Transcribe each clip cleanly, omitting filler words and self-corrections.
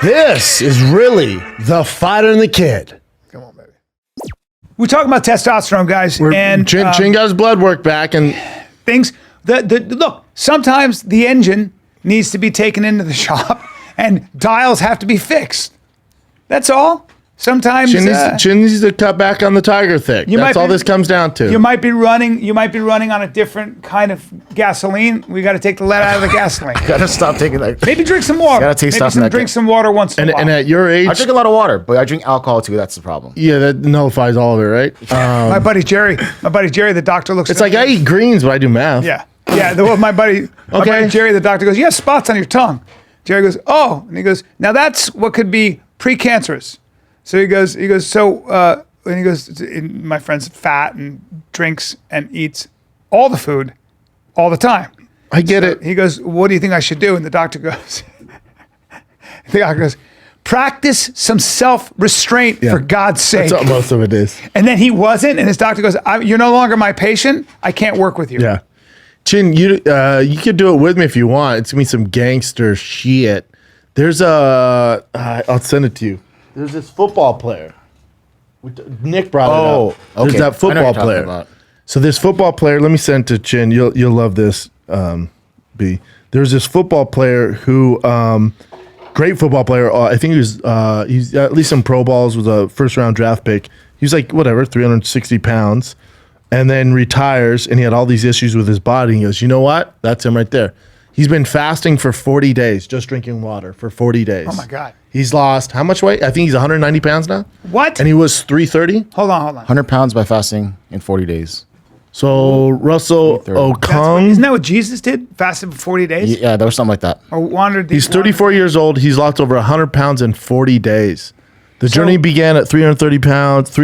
This is really the Fighter and the Kid. Come on, baby. We're talking about testosterone, guys. And Chin got his blood work back, and things. Look, sometimes the engine needs to be taken into the shop, and dials have to be fixed. That's all. Sometimes Chin needs to cut back on the Tiger Thick. That's all this comes down to. You might be running on a different kind of gasoline. We got to take the lead out of the gasoline. Gotta stop taking that. Maybe drink some water. Gotta take stuff in that drink some water once in a while. And at your age, I drink a lot of water, but I drink alcohol too. That's the problem. Yeah, that nullifies all of it, right? My buddy Jerry, the doctor looks. It's like I eat greens, but I do math. Yeah. My buddy Jerry, the doctor goes, "You have spots on your tongue." Jerry goes, "Oh," and he goes, "Now that's what could be precancerous." So he goes, my friend's fat and drinks and eats all the food all the time. I get it. He goes, "What do you think I should do?" And the doctor goes, "Practice some self-restraint for God's sake." That's what most of it is. And then he wasn't, and his doctor goes, "You're no longer my patient. I can't work with you." Yeah. Chin, you could do it with me if you want. It's gonna be some gangster shit. There's I'll send it to you. There's this football player. Nick brought it up. Okay. There's that football player. About. So this football player, let me send it to Chin. You'll love this, B. There's this football player who, great football player. I think he's at least some pro balls, was a first round draft pick. He was like, 360 pounds, and then retires, and he had all these issues with his body. And he goes, you know what? That's him right there. He's been fasting for 40 days, just drinking water for 40 days. Oh my God. He's lost how much weight? I think he's 190 pounds now. What? And he was 330. Hold on. 100 pounds by fasting in 40 days. So Russell Okung. Isn't that what Jesus did? Fasted for 40 days? Yeah, there was something like that. Or wandered. He's 34 years old. He's lost over 100 pounds in 40 days. The journey began at 330 pounds,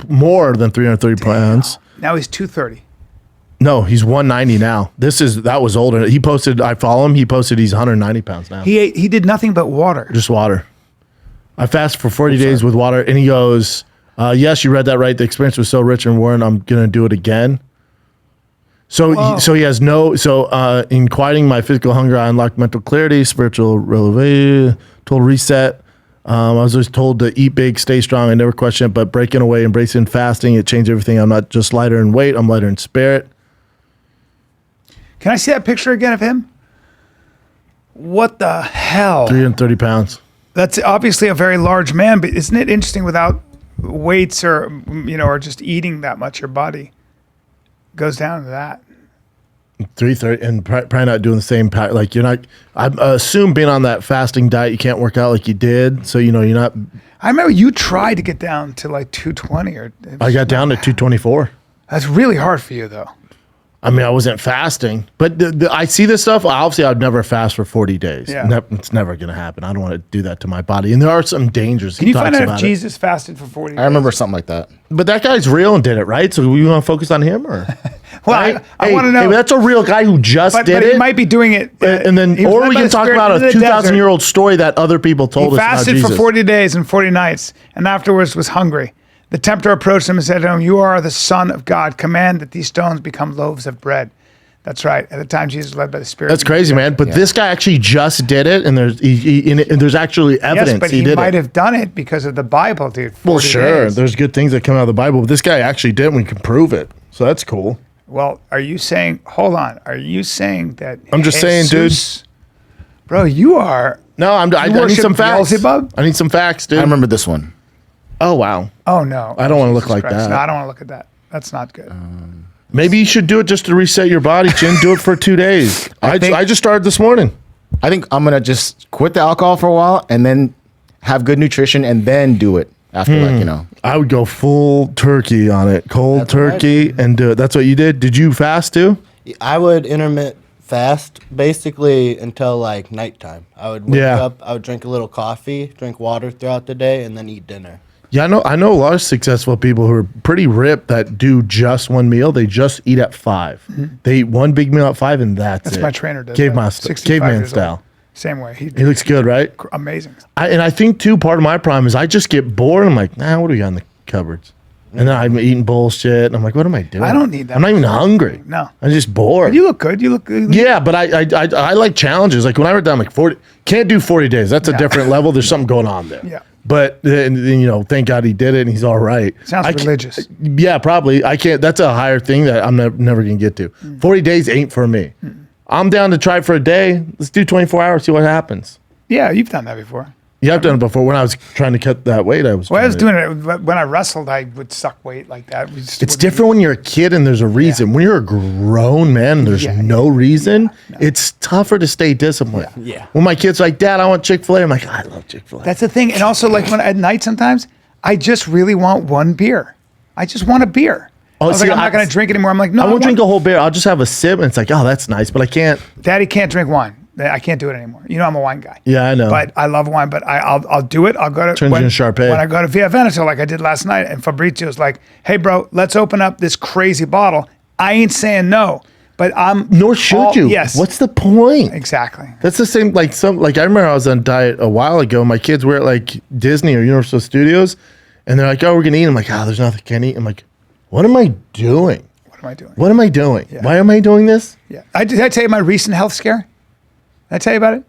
more than 330 pounds. Now he's 230. No, he's 190 now. That was older. He posted, I follow him. He posted he's 190 pounds now. He did nothing but water. Just water. I fasted for 40 days with water. And he goes, yes, you read that right. The experience was so rich and rewarding. I'm going to do it again. So he has in quieting my physical hunger, I unlocked mental clarity, spiritual relevance, total reset. I was just told to eat big, stay strong. I never questioned it, but breaking away, embracing fasting, it changed everything. I'm not just lighter in weight. I'm lighter in spirit. Can I see that picture again of him? What the hell? 330 pounds. That's obviously a very large man, but isn't it interesting without weights or just eating that much, your body goes down to that. 330 and probably not doing the same like you're not. I assume being on that fasting diet, you can't work out like you did. So you're not. I remember you tried to get down to like 220 I got down to 224. That's really hard for you though. I mean, I wasn't fasting, but I see this stuff. Obviously, I'd never fast for 40 days. Yeah. It's never going to happen. I don't want to do that to my body. And there are some dangers. Can you find out if Jesus fasted for 40 days? I remember something like that. But that guy's real and did it, right? So we want to focus on him, or? Well, right? I want to know. Hey, that's a real guy who just did it. He might be doing it. And then, or we can talk about a 2,000-year-old story that other people told us about Jesus. He fasted for 40 days and 40 nights, and afterwards was hungry. The tempter approached him and said to him, "You are the Son of God. Command that these stones become loaves of bread." That's right. At the time, Jesus was led by the Spirit. That's crazy, man. But this guy actually just did it, and there's actually evidence. Yes, but he might have done it because of the Bible, dude. Well, sure. Days. There's good things that come out of the Bible, but this guy actually did, and we can prove it. So that's cool. Well, are you saying? Hold on. Are you saying that? I'm just saying, dude. Bro, you are. No, I need some facts. Beelzebub? I need some facts, dude. I remember this one. Oh wow. Oh no. I don't want to look like that. No, I don't want to look at that. That's not good. Maybe you should do it just to reset your body, Chin. Do it for 2 days. I just started this morning. I think I'm gonna just quit the alcohol for a while and then have good nutrition and then do it after I would go full turkey on it, cold turkey, and do it. That's what you did. Did you fast too? I would intermittent fast basically until like nighttime. I would wake up, I would drink a little coffee, drink water throughout the day, and then eat dinner. Yeah, I know a lot of successful people who are pretty ripped that do just one meal. They just eat at 5. Mm-hmm. They eat one big meal at 5, and that's it. My trainer does. Caveman style. Same way. He looks good, right? Amazing. I think too, part of my problem is I just get bored. I'm like, what do we got in the cupboards? And then I'm eating bullshit. And I'm like, what am I doing? I don't need that I'm not even hungry. No. I'm just bored. But you look good. You look good. Yeah, but I like challenges. Like when I wrote down like 40, can't do 40 days. That's a different level. There's something going on there. Yeah. But thank God he did it and he's all right. Sounds religious. Yeah, probably. I can't. That's a higher thing that I'm never going to get to. 40 days ain't for me. I'm down to try for a day. Let's do 24 hours, see what happens. Yeah, you've done that before. Yeah, I've done it before. When I was trying to cut that weight, I was doing it when I wrestled. I would suck weight like that. It's different when you're a kid and there's a reason. When you're a grown man and there's no reason, it's tougher to stay disciplined. Yeah. When my kid's like, Dad, I want Chick-fil-A. I'm like, I love Chick-fil-A. That's the thing. And also, like when at night sometimes, I just really want one beer. I just want a beer. I was like, I'm not going to drink anymore. I'm like, no. I won't drink a whole beer. I'll just have a sip. And it's like, oh, that's nice. But I can't. Daddy can't drink wine. I can't do it anymore. You know, I'm a wine guy. Yeah, I know. But I love wine. But I'll do it. I'll go to Turns you into Sharpay. When I go to Via Veneto, like I did last night, and Fabrizio's like, "Hey, bro, let's open up this crazy bottle." I ain't saying no, but Nor should you. Yes. What's the point? Exactly. That's the same. Like I remember I was on diet a while ago. My kids were at like Disney or Universal Studios, and they're like, "Oh, we're gonna eat." I'm like, there's nothing I can eat. I'm like, what am I doing? What am I doing? What am I doing? Yeah. Why am I doing this? Yeah. Did I tell you my recent health scare? Did I tell you about it?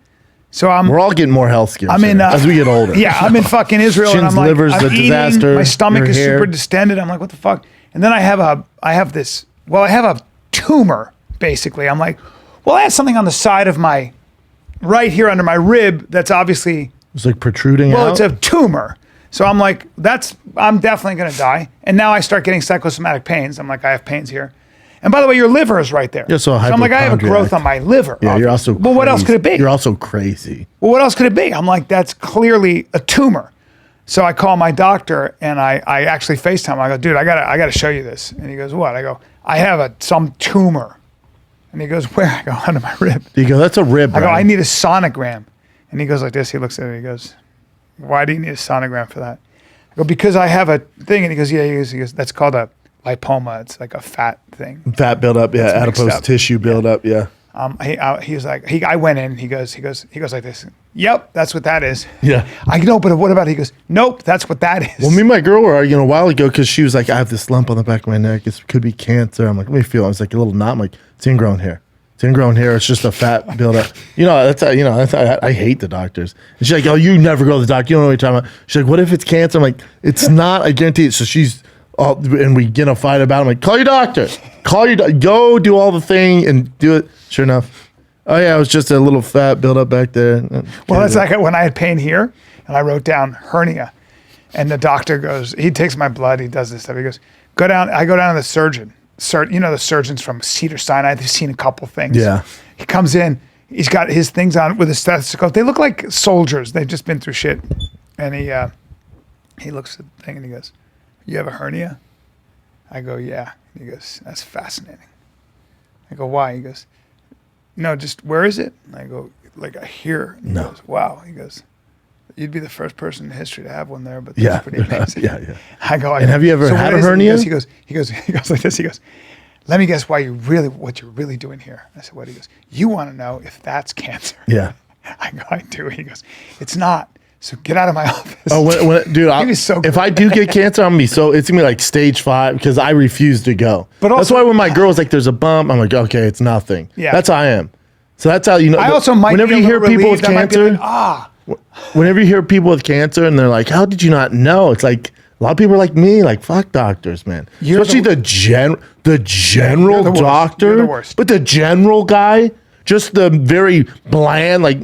So we're all getting more health scares I'm in as we get older. Yeah, I'm in fucking Israel, and Shins, I'm like, livers, I'm the eating, disaster, my stomach your is hair. super distended. I'm like, what the fuck? And then I have a tumor, basically. I'm like, well, I have something on the side of my, right here under my rib that's obviously, It's like protruding well, out. it's a tumor. So I'm like, I'm definitely going to die. And now I start getting psychosomatic pains. I'm like, I have pains here. And by the way, your liver is right there. Yeah, so I'm like, I have a growth on my liver. Yeah, you're also Well, what else could it be? You're also crazy. Well, what else could it be? I'm like, that's clearly a tumor. So I call my doctor and I actually FaceTime him. I go, dude, I gotta show you this. And he goes, what? I go, I have some tumor. And he goes, where? I go, under my rib. You go, that's a rib. I go, Brian. I need a sonogram. And he goes like this. He looks at it. He goes, why do you need a sonogram for that? I go, because I have a thing. And he goes, yeah. He goes, that's called a lipoma. It's like a fat thing. Fat buildup, yeah. That's mixed Adipose up. tissue buildup, yeah. He was like, I went in. He goes like this. Yep, that's what that is. Yeah. I know, but what about it? He goes, nope, that's what that is. Well, me and my girl were arguing a while ago because she was like, I have this lump on the back of my neck. It could be cancer. I'm like, let me feel it. I was like, a little knot. I'm like, it's ingrown hair. It's ingrown hair. It's just a fat buildup. I hate the doctors. And she's like, oh, you never go to the doctor. You don't know what you're talking about. She's like, what if it's cancer? I'm like, it's not. I guarantee it. So she's, and we get in a fight about it. I'm like, call your doctor. Go do all the thing and do it. Sure enough. Oh, yeah, it was just a little fat buildup back there. Well, it's like when I had pain here and I wrote down hernia. And the doctor goes, he takes my blood. He does this stuff. He goes, go down. I go down to the surgeon. You know, the surgeons from Cedars-Sinai. They've seen a couple things. Yeah. He comes in. He's got his things on with his stethoscope. They look like soldiers. They've just been through shit. And he looks at the thing and he goes, you have a hernia? I go, yeah. He goes, that's fascinating. I go, why? He goes, no, just where is it? And I go, like here. He goes, wow. He goes, you'd be the first person in history to have one there, but that's pretty amazing. Yeah. I go, and have you ever had a hernia? He goes like this. He goes, let me guess what you're really doing here. I said, what? He goes, you want to know if that's cancer. Yeah. I go, I do. He goes, it's not. So get out of my office. Oh, dude, if I do get cancer, it's gonna be like stage 5 because I refuse to go. But also, that's why when my girl's like, "There's a bump," I'm like, "Okay, it's nothing." Yeah, that's how I am. So that's how you know. I also might. Whenever you hear people with cancer, like, whenever you hear people with cancer and they're like, "How did you not know?" It's like a lot of people are like me, like fuck doctors, man. Especially the general doctor, You're the worst. But the general guy, just the very bland, like.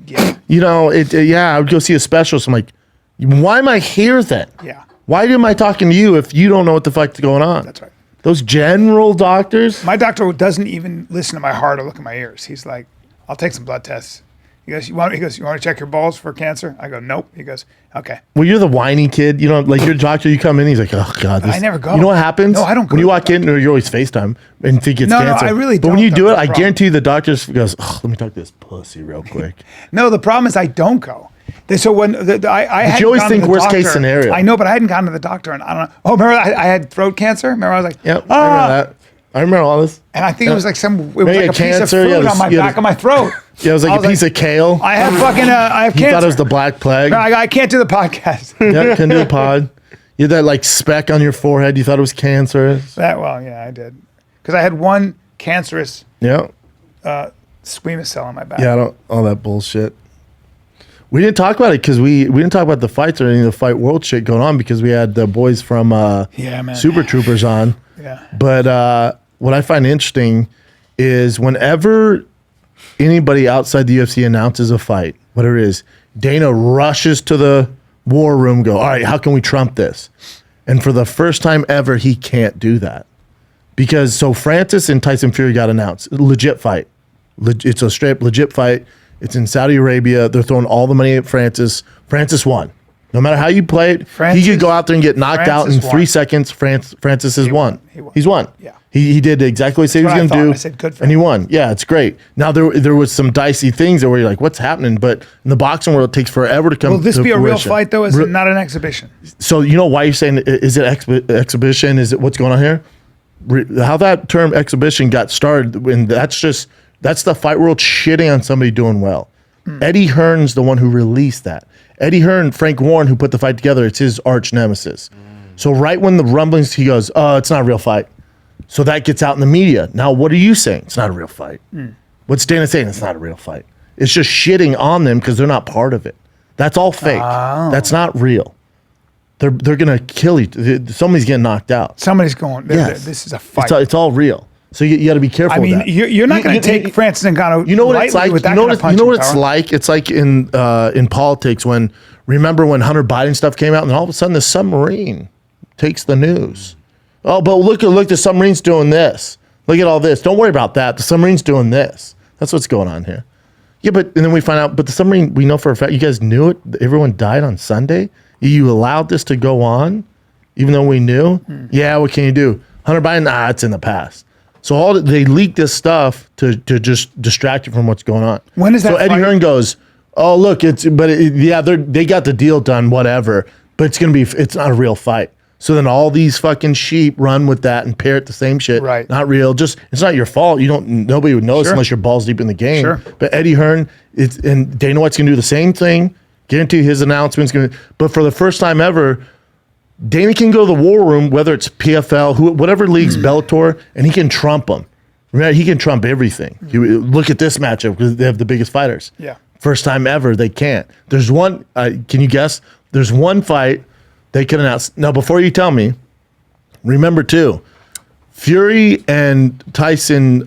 Yeah. You know, I would go see a specialist. I'm like, why am I here then? Yeah. Why am I talking to you if you don't know what the fuck's going on? That's right. Those general doctors. My doctor doesn't even listen to my heart or look at my ears. He's like, I'll take some blood tests. He goes, you want to check your balls for cancer? I go, nope. He goes, okay. Well, you're the whiny kid. You know, like your doctor, you come in, he's like, oh God. I never go. You know what happens? No, I don't go. When you walk in, you always FaceTime and think it's cancer. No, I really don't. But when you do it, I guarantee the doctor goes, oh, let me talk to this pussy real quick. No, the problem is I don't go. So when I had you always think worst case scenario. I know, but I hadn't gone to the doctor, and I don't know. Oh, remember I had throat cancer? Remember I was like, yep, I remember that. I remember all this. And I think it was like a piece cancer, of fruit on my back of my throat. Yeah, it was like a piece of kale. I have fucking, I have cancer. You thought it was the Black Plague. No, I can't do the podcast. Yeah, can do a pod. You had that like speck on your forehead. You thought it was cancerous. I did. Because I had one cancerous Yeah. squamous cell on my back. Yeah, all that bullshit. We didn't talk about it because we didn't talk about the fights or any of the fight world shit going on because we had the boys from man. Super Troopers on. Yeah. But what I find interesting is whenever anybody outside the UFC announces a fight, whatever it is, Dana rushes to the war room, all right, how can we trump this? And for the first time ever, he can't do that. Because Francis and Tyson Fury got announced. Legit fight. It's a straight legit fight. It's in Saudi Arabia. They're throwing all the money at Francis. Francis won. No matter how you play it, he could go out there and get knocked out in 3 seconds. Francis has won. He's won. Yeah. He did exactly what he said he was going to do. I said good for and him. he won. Yeah, it's great. Now, there was some dicey things that were like, what's happening? But in the boxing world, it takes forever to come Will this to be a real fruition. fight, though? Is it not an exhibition? So you know why you're saying, is it exhibition? Is it what's going on here? How that term exhibition got started, and that's the fight world shitting on somebody doing well. Eddie Hearn's the one who released that. Eddie Hearn, Frank Warren, who put the fight together, it's his arch nemesis. So right when the rumblings, he goes, it's not a real fight. So that gets out in the media. Now, what are you saying? It's not a real fight. What's Dana saying? It's not a real fight. It's just shitting on them because they're not part of it. That's all fake. That's not real. They're going to kill each. Somebody's getting knocked out. Somebody's going, Yes. this is a fight. It's all real. So you got to be careful. I mean, with that. you're not going to take Francis Ngannou. You know what it's like. With that You know kind of what punching it's power. like. It's like in politics when remember when Hunter Biden stuff came out, and all of a sudden the submarine takes the news. Oh, but look, the submarine's doing this. Look at all this. Don't worry about that. The submarine's doing this. That's what's going on here. Yeah, and then we find out. But the submarine, we know for a fact. You guys knew it. Everyone died on Sunday. You allowed this to go on, even though we knew. Yeah, what can you do? Hunter Biden, it's in the past. So they leaked this stuff to just distract you from what's going on. When is that So Eddie fight? Hearn goes, oh look, they got the deal done, whatever. But it's not a real fight. So then all these fucking sheep run with that and parrot the same shit. Right. Not real. It's not your fault. Nobody would notice Sure. unless you're balls deep in the game. Sure. But Eddie Hearn, and Dana White's gonna do the same thing. Guarantee his announcement's but for the first time ever, Dana can go to the war room, whether it's PFL, whatever leagues, Bellator, and he can trump them. Right? He can trump everything. Look at this matchup because they have the biggest fighters. Yeah. First time ever, they can't. There's one, can you guess? There's one fight they can announce. Now, before you tell me, remember too, Fury and Tyson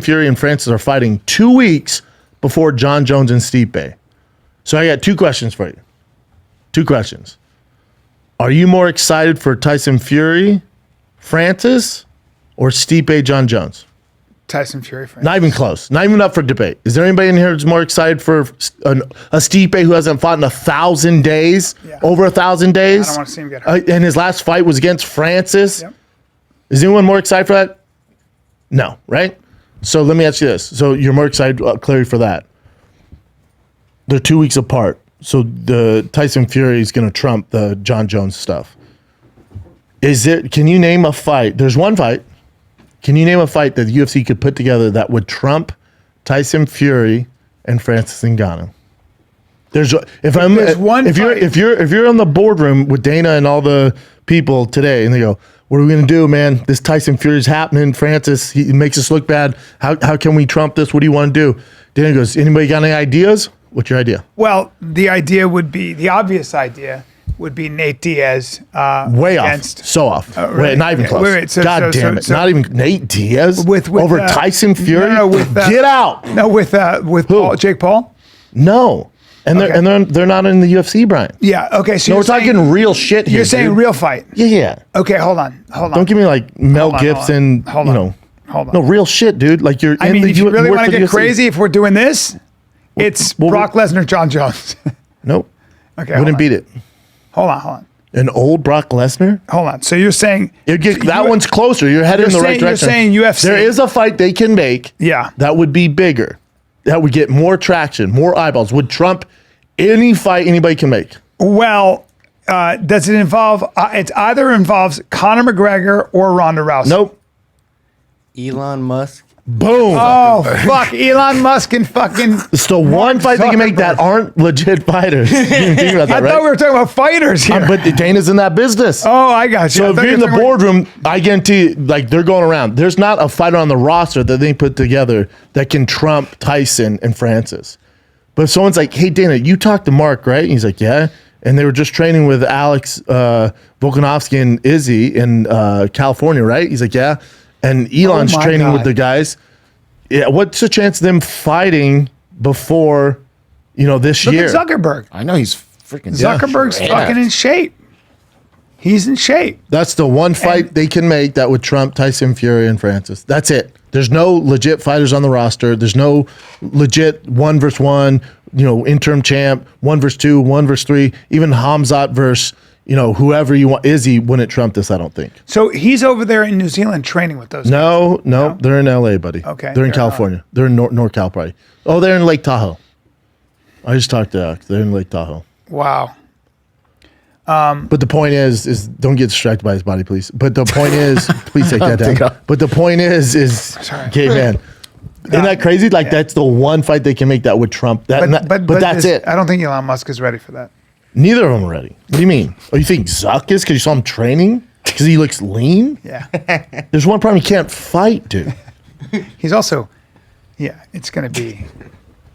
Fury and Francis are fighting 2 weeks before John Jones and Stipe. So I got 2 questions for you. 2 questions. Are you more excited for Tyson Fury, Francis, or Stipe John Jones? Tyson Fury, Francis. Not even close. Not even up for debate. Is there anybody in here who's more excited for a Stipe who hasn't fought in 1,000 days? Yeah. Over 1,000 days? I don't want to see him get hurt. And his last fight was against Francis. Yep. Is anyone more excited for that? No, right? So let me ask you this. So you're more excited, clearly, for that. They're 2 weeks apart. So the Tyson Fury is going to trump the John Jones stuff. Can you name a fight? There's one fight. Can you name a fight that the UFC could put together that would trump Tyson Fury and Francis Ngannou? If you're on the boardroom with Dana and all the people today, and they go, "What are we gonna do, man? This Tyson Fury's happening. Francis, he makes us look bad. How can we trump this? What do you want to do?" Dana goes, "Anybody got any ideas? What's your idea?" Well, the obvious idea would be Nate Diaz. Way against, off. So off. right. Not even Yeah, close. wait, God damn it. Not even Nate Diaz With over Tyson Fury? No, with, Get out. No, with Paul, Jake Paul. No. And they're not in the UFC, Brian. Yeah. Okay. So No, you're we're talking saying, real shit here. You're saying dude. real fight. Yeah. Okay. Hold on. Don't give me like Mel Gibson. Hold on. Hold on. No, real shit, dude. Like you're I in mean, the if you really work want for to the get UFC. crazy, if we're doing this, it's Brock Lesnar, John Jones. Nope. Okay. Wouldn't beat it. Hold on. An old Brock Lesnar? Hold on. So you're saying That one's closer. You're headed in the right direction. You're saying UFC. There is a fight they can make. Yeah. That would be bigger. That would get more traction, more eyeballs. Would trump any fight anybody can make. Well, does it involve? It either involves Conor McGregor or Ronda Rousey. Nope. Elon Musk Boom. Oh, fuck. Elon Musk and fucking. It's the one fight they can make that aren't legit fighters. You didn't think about that, I right? thought we were talking about fighters here. But Dana's in that business. Oh, I got you. So if you're in the boardroom, I guarantee, like, they're going around. There's not a fighter on the roster that they put together that can trump Tyson and Francis. But if someone's like, hey, Dana, you talked to Mark, right? And he's like, yeah. And they were just training with Alex Volkanovski and Izzy in California, right? He's like, yeah. And Elon's training with the guys. Yeah, what's the chance of them fighting before, this year? Look at Zuckerberg. I know he's freaking. Zuckerberg's fucking in shape. He's in shape. That's the one fight they can make that would trump Tyson Fury and Francis. That's it. There's no legit fighters on the roster. There's no legit 1-versus-1, interim champ, 1-versus-2, 1-versus-3, even Hamzat versus, whoever you want. Izzy wouldn't trump this, I don't think. So he's over there in New Zealand training with those guys. No, they're in LA, buddy. Okay. They're in California. They're in NorCal, probably. Oh, they're in Lake Tahoe. I just talked to Alex. They're in Lake Tahoe. Wow. But the point is don't get distracted by his body, please. But the point is, please take that down. But the point is, okay, man. Isn't that crazy? Like, that's the one fight they can make that would trump that. But that's it. I don't think Elon Musk is ready for that. Neither of them are ready. What do you mean? Oh, you think Zuck is because you saw him training? Because he looks lean? Yeah. There's one problem. He can't fight, dude. He's also, it's going to be.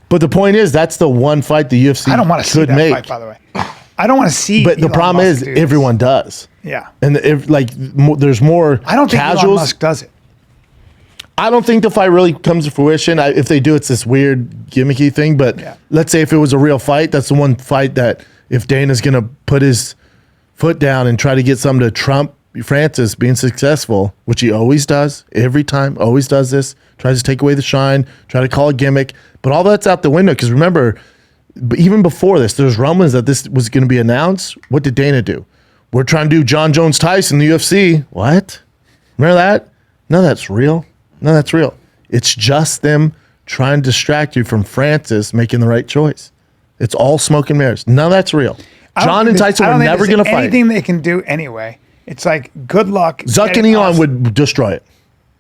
But the point is, that's the one fight the UFC I don't want to see could that make. fight, by the way. I don't want to see. But the Elon problem Musk is, do this. everyone does. Yeah. And there's more I don't think Elon casuals. Musk does it. I don't think the fight really comes to fruition. If they do, it's this weird gimmicky thing. But let's say if it was a real fight, that's the one fight that if Dana's going to put his foot down and try to get something to trump Francis being successful, which he always does, every time, always does this, tries to take away the shine, try to call a gimmick. But all that's out the window because remember, even before this, there's rumblings that this was going to be announced. What did Dana do? We're trying to do John Jones Tyson in the UFC. What? Remember that? None of that's real. None of that's real. It's just them trying to distract you from Francis making the right choice. It's all smoke and mirrors. None of that's real. John and Tyson were never going to fight. Anything they can do anyway. It's like, good luck. Zuck and Elon would destroy it.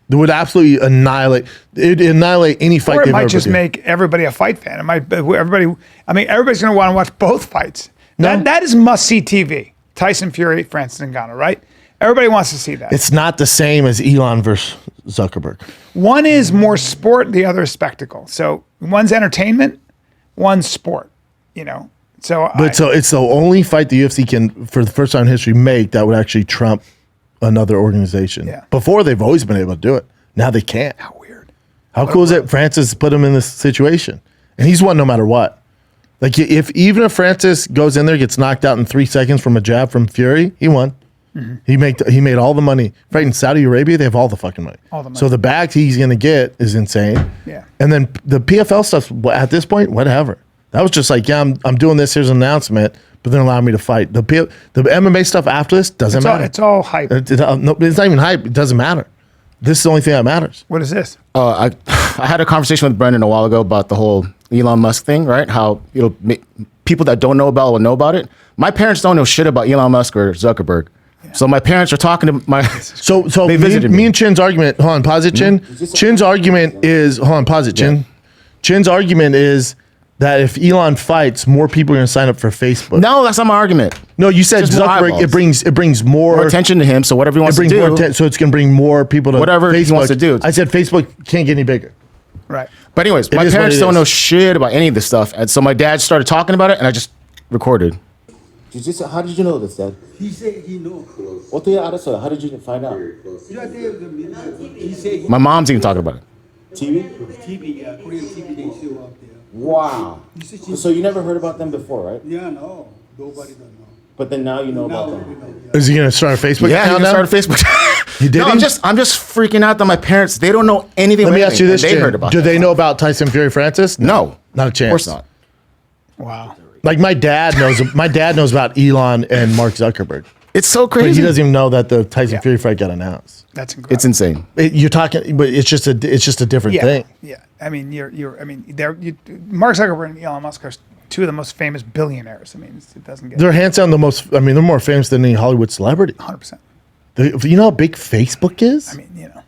They would absolutely annihilate. It'd annihilate any fight. Or it they've might ever just do. make everybody a fight fan. It might everybody. I mean, everybody's going to want to watch both fights. That is must see TV. Tyson Fury, Francis Ngannou, right? Everybody wants to see that. It's not the same as Elon versus Zuckerberg. One is more sport, the other is spectacle. So one's entertainment, one's sport. So it's the only fight the UFC can, for the first time in history, make that would actually trump another organization. Yeah. Before, they've always been able to do it. Now they can't. How weird. How cool is it Francis put him in this situation? And he's won no matter what. Like, even if Francis goes in there, gets knocked out in 3 seconds from a jab from Fury, he won. Mm-hmm. He made all the money. Right, in Saudi Arabia, they have all the fucking money. All the money. So the bag he's going to get is insane. Yeah. And then the PFL stuff, at this point, whatever. That was just like, I'm doing this. Here's an announcement, but then allow me to fight. The MMA stuff after this doesn't matter. It's all hype. No, it's not even hype. It doesn't matter. This is the only thing that matters. What is this? I had a conversation with Brendan a while ago about the whole Elon Musk thing, right? How people that don't know about it will know about it. My parents don't know shit about Elon Musk or Zuckerberg. Yeah. So my parents are talking to my. So they visited me and Chin's argument. Hold on, pause it, Chin. Chin's argument is hold on, pause it, Chin. Yeah. Chin's argument is that if Elon fights, more people are going to sign up for Facebook. No, that's not my argument. No, you said Zuckerberg. It brings more attention to him. So whatever he wants to do, so it's going to bring more people to whatever Facebook. he wants to do. I said Facebook can't get any bigger. Right. But anyways, my parents don't know shit about any of this stuff, and so my dad started talking about it, and I just recorded. How did you know this, Dad? He said he knows. How did you find out? He said My mom's even talking about it. TV? TV, Korean TV, they show up there. Wow. So you never heard about them before, right? Yeah, no. Nobody don't know. But then now you know Now about we them. know. Is he going to start a Facebook Yeah, account he now? started Facebook. He did. No, I'm just freaking out that my parents, they don't know anything. Let about me ask you anything, this: and they Chin. heard about Do it. they know about Tyson Fury Francis? No, not a chance. Of course not. Wow. Like my dad knows. My dad knows about Elon and Mark Zuckerberg, It's so but crazy. he doesn't even know that the Tyson Fury fight got announced. That's incredible. It's insane. You're talking, but it's just a different thing. Yeah. I mean, Mark Zuckerberg and Elon Musk are two of the most famous billionaires. I mean, it doesn't get. They're hands down the most. I mean, they're more famous than any Hollywood celebrity. 100%. You know how big Facebook is? I mean, yeah.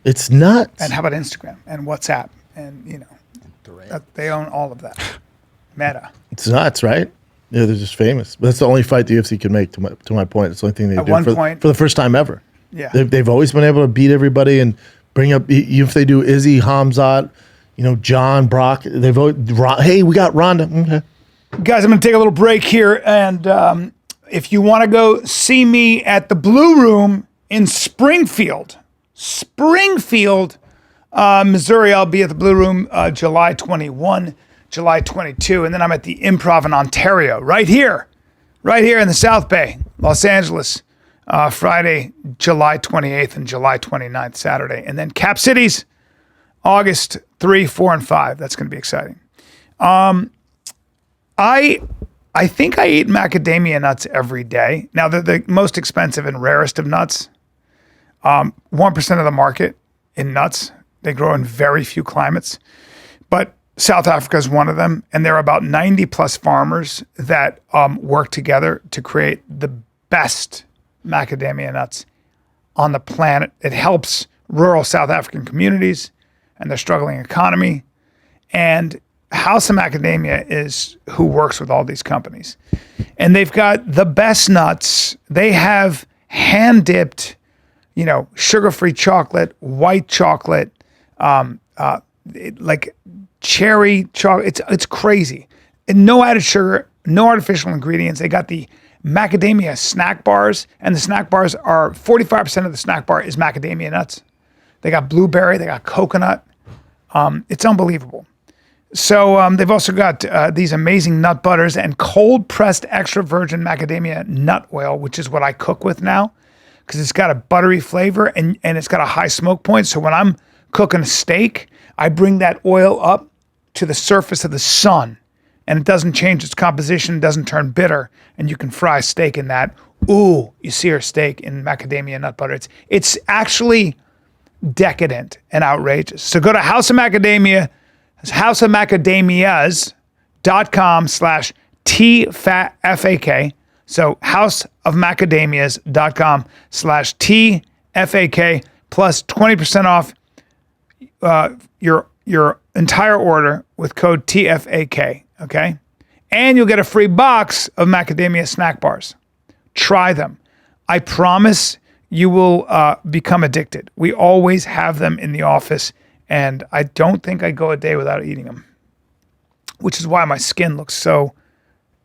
It's nuts. And how about Instagram and WhatsApp? And, they own all of that. Meta. It's nuts, right? Yeah, they're just famous. But that's the only fight the UFC can make, to my point. It's the only thing they At do one for, point- for the first time ever. Yeah. They've always been able to beat everybody and bring up, even if they do Izzy, Hamzat, John, Brock, they've always, hey, we got Ronda. Okay. Guys, I'm going to take a little break here. And if you want to go see me at the Blue Room in Springfield, Missouri, I'll be at the Blue Room July 21, July 22. And then I'm at the Improv in Ontario, right here in the South Bay, Los Angeles, Friday, July 28th and July 29th, Saturday. And then Cap Cities, August 3, 4, and 5. That's going to be exciting. I think I eat macadamia nuts every day. Now, they're the most expensive and rarest of nuts. 1% of the market in nuts. They grow in very few climates. But South Africa is one of them. And there are about 90 plus farmers that work together to create the best macadamia nuts on the planet. It helps rural South African communities and their struggling economy. And House of Macadamia is who works with all these companies. And they've got the best nuts. They have hand-dipped, sugar-free chocolate, white chocolate, like cherry chocolate. It's crazy. And no added sugar, no artificial ingredients. They got the macadamia snack bars, and the snack bars are 45% of the snack bar is macadamia nuts. They got blueberry, they got coconut. It's unbelievable. So they've also got these amazing nut butters and cold pressed extra virgin macadamia nut oil, which is what I cook with now because it's got a buttery flavor and it's got a high smoke point. So when I'm cooking a steak, I bring that oil up to the surface of the sun and it doesn't change its composition, doesn't turn bitter, and you can fry steak in that. Ooh, you sear steak in macadamia nut butter. It's actually decadent and outrageous. So go to House of Macadamia, houseofmacadamias.com/TFATK. So houseofmacadamias.com/TFATK plus 20% off your entire order with code TFAK. Okay. And you'll get a free box of macadamia snack bars. Try them. I promise you will become addicted. We always have them in the office, and I don't think I go a day without eating them, which is why my skin looks so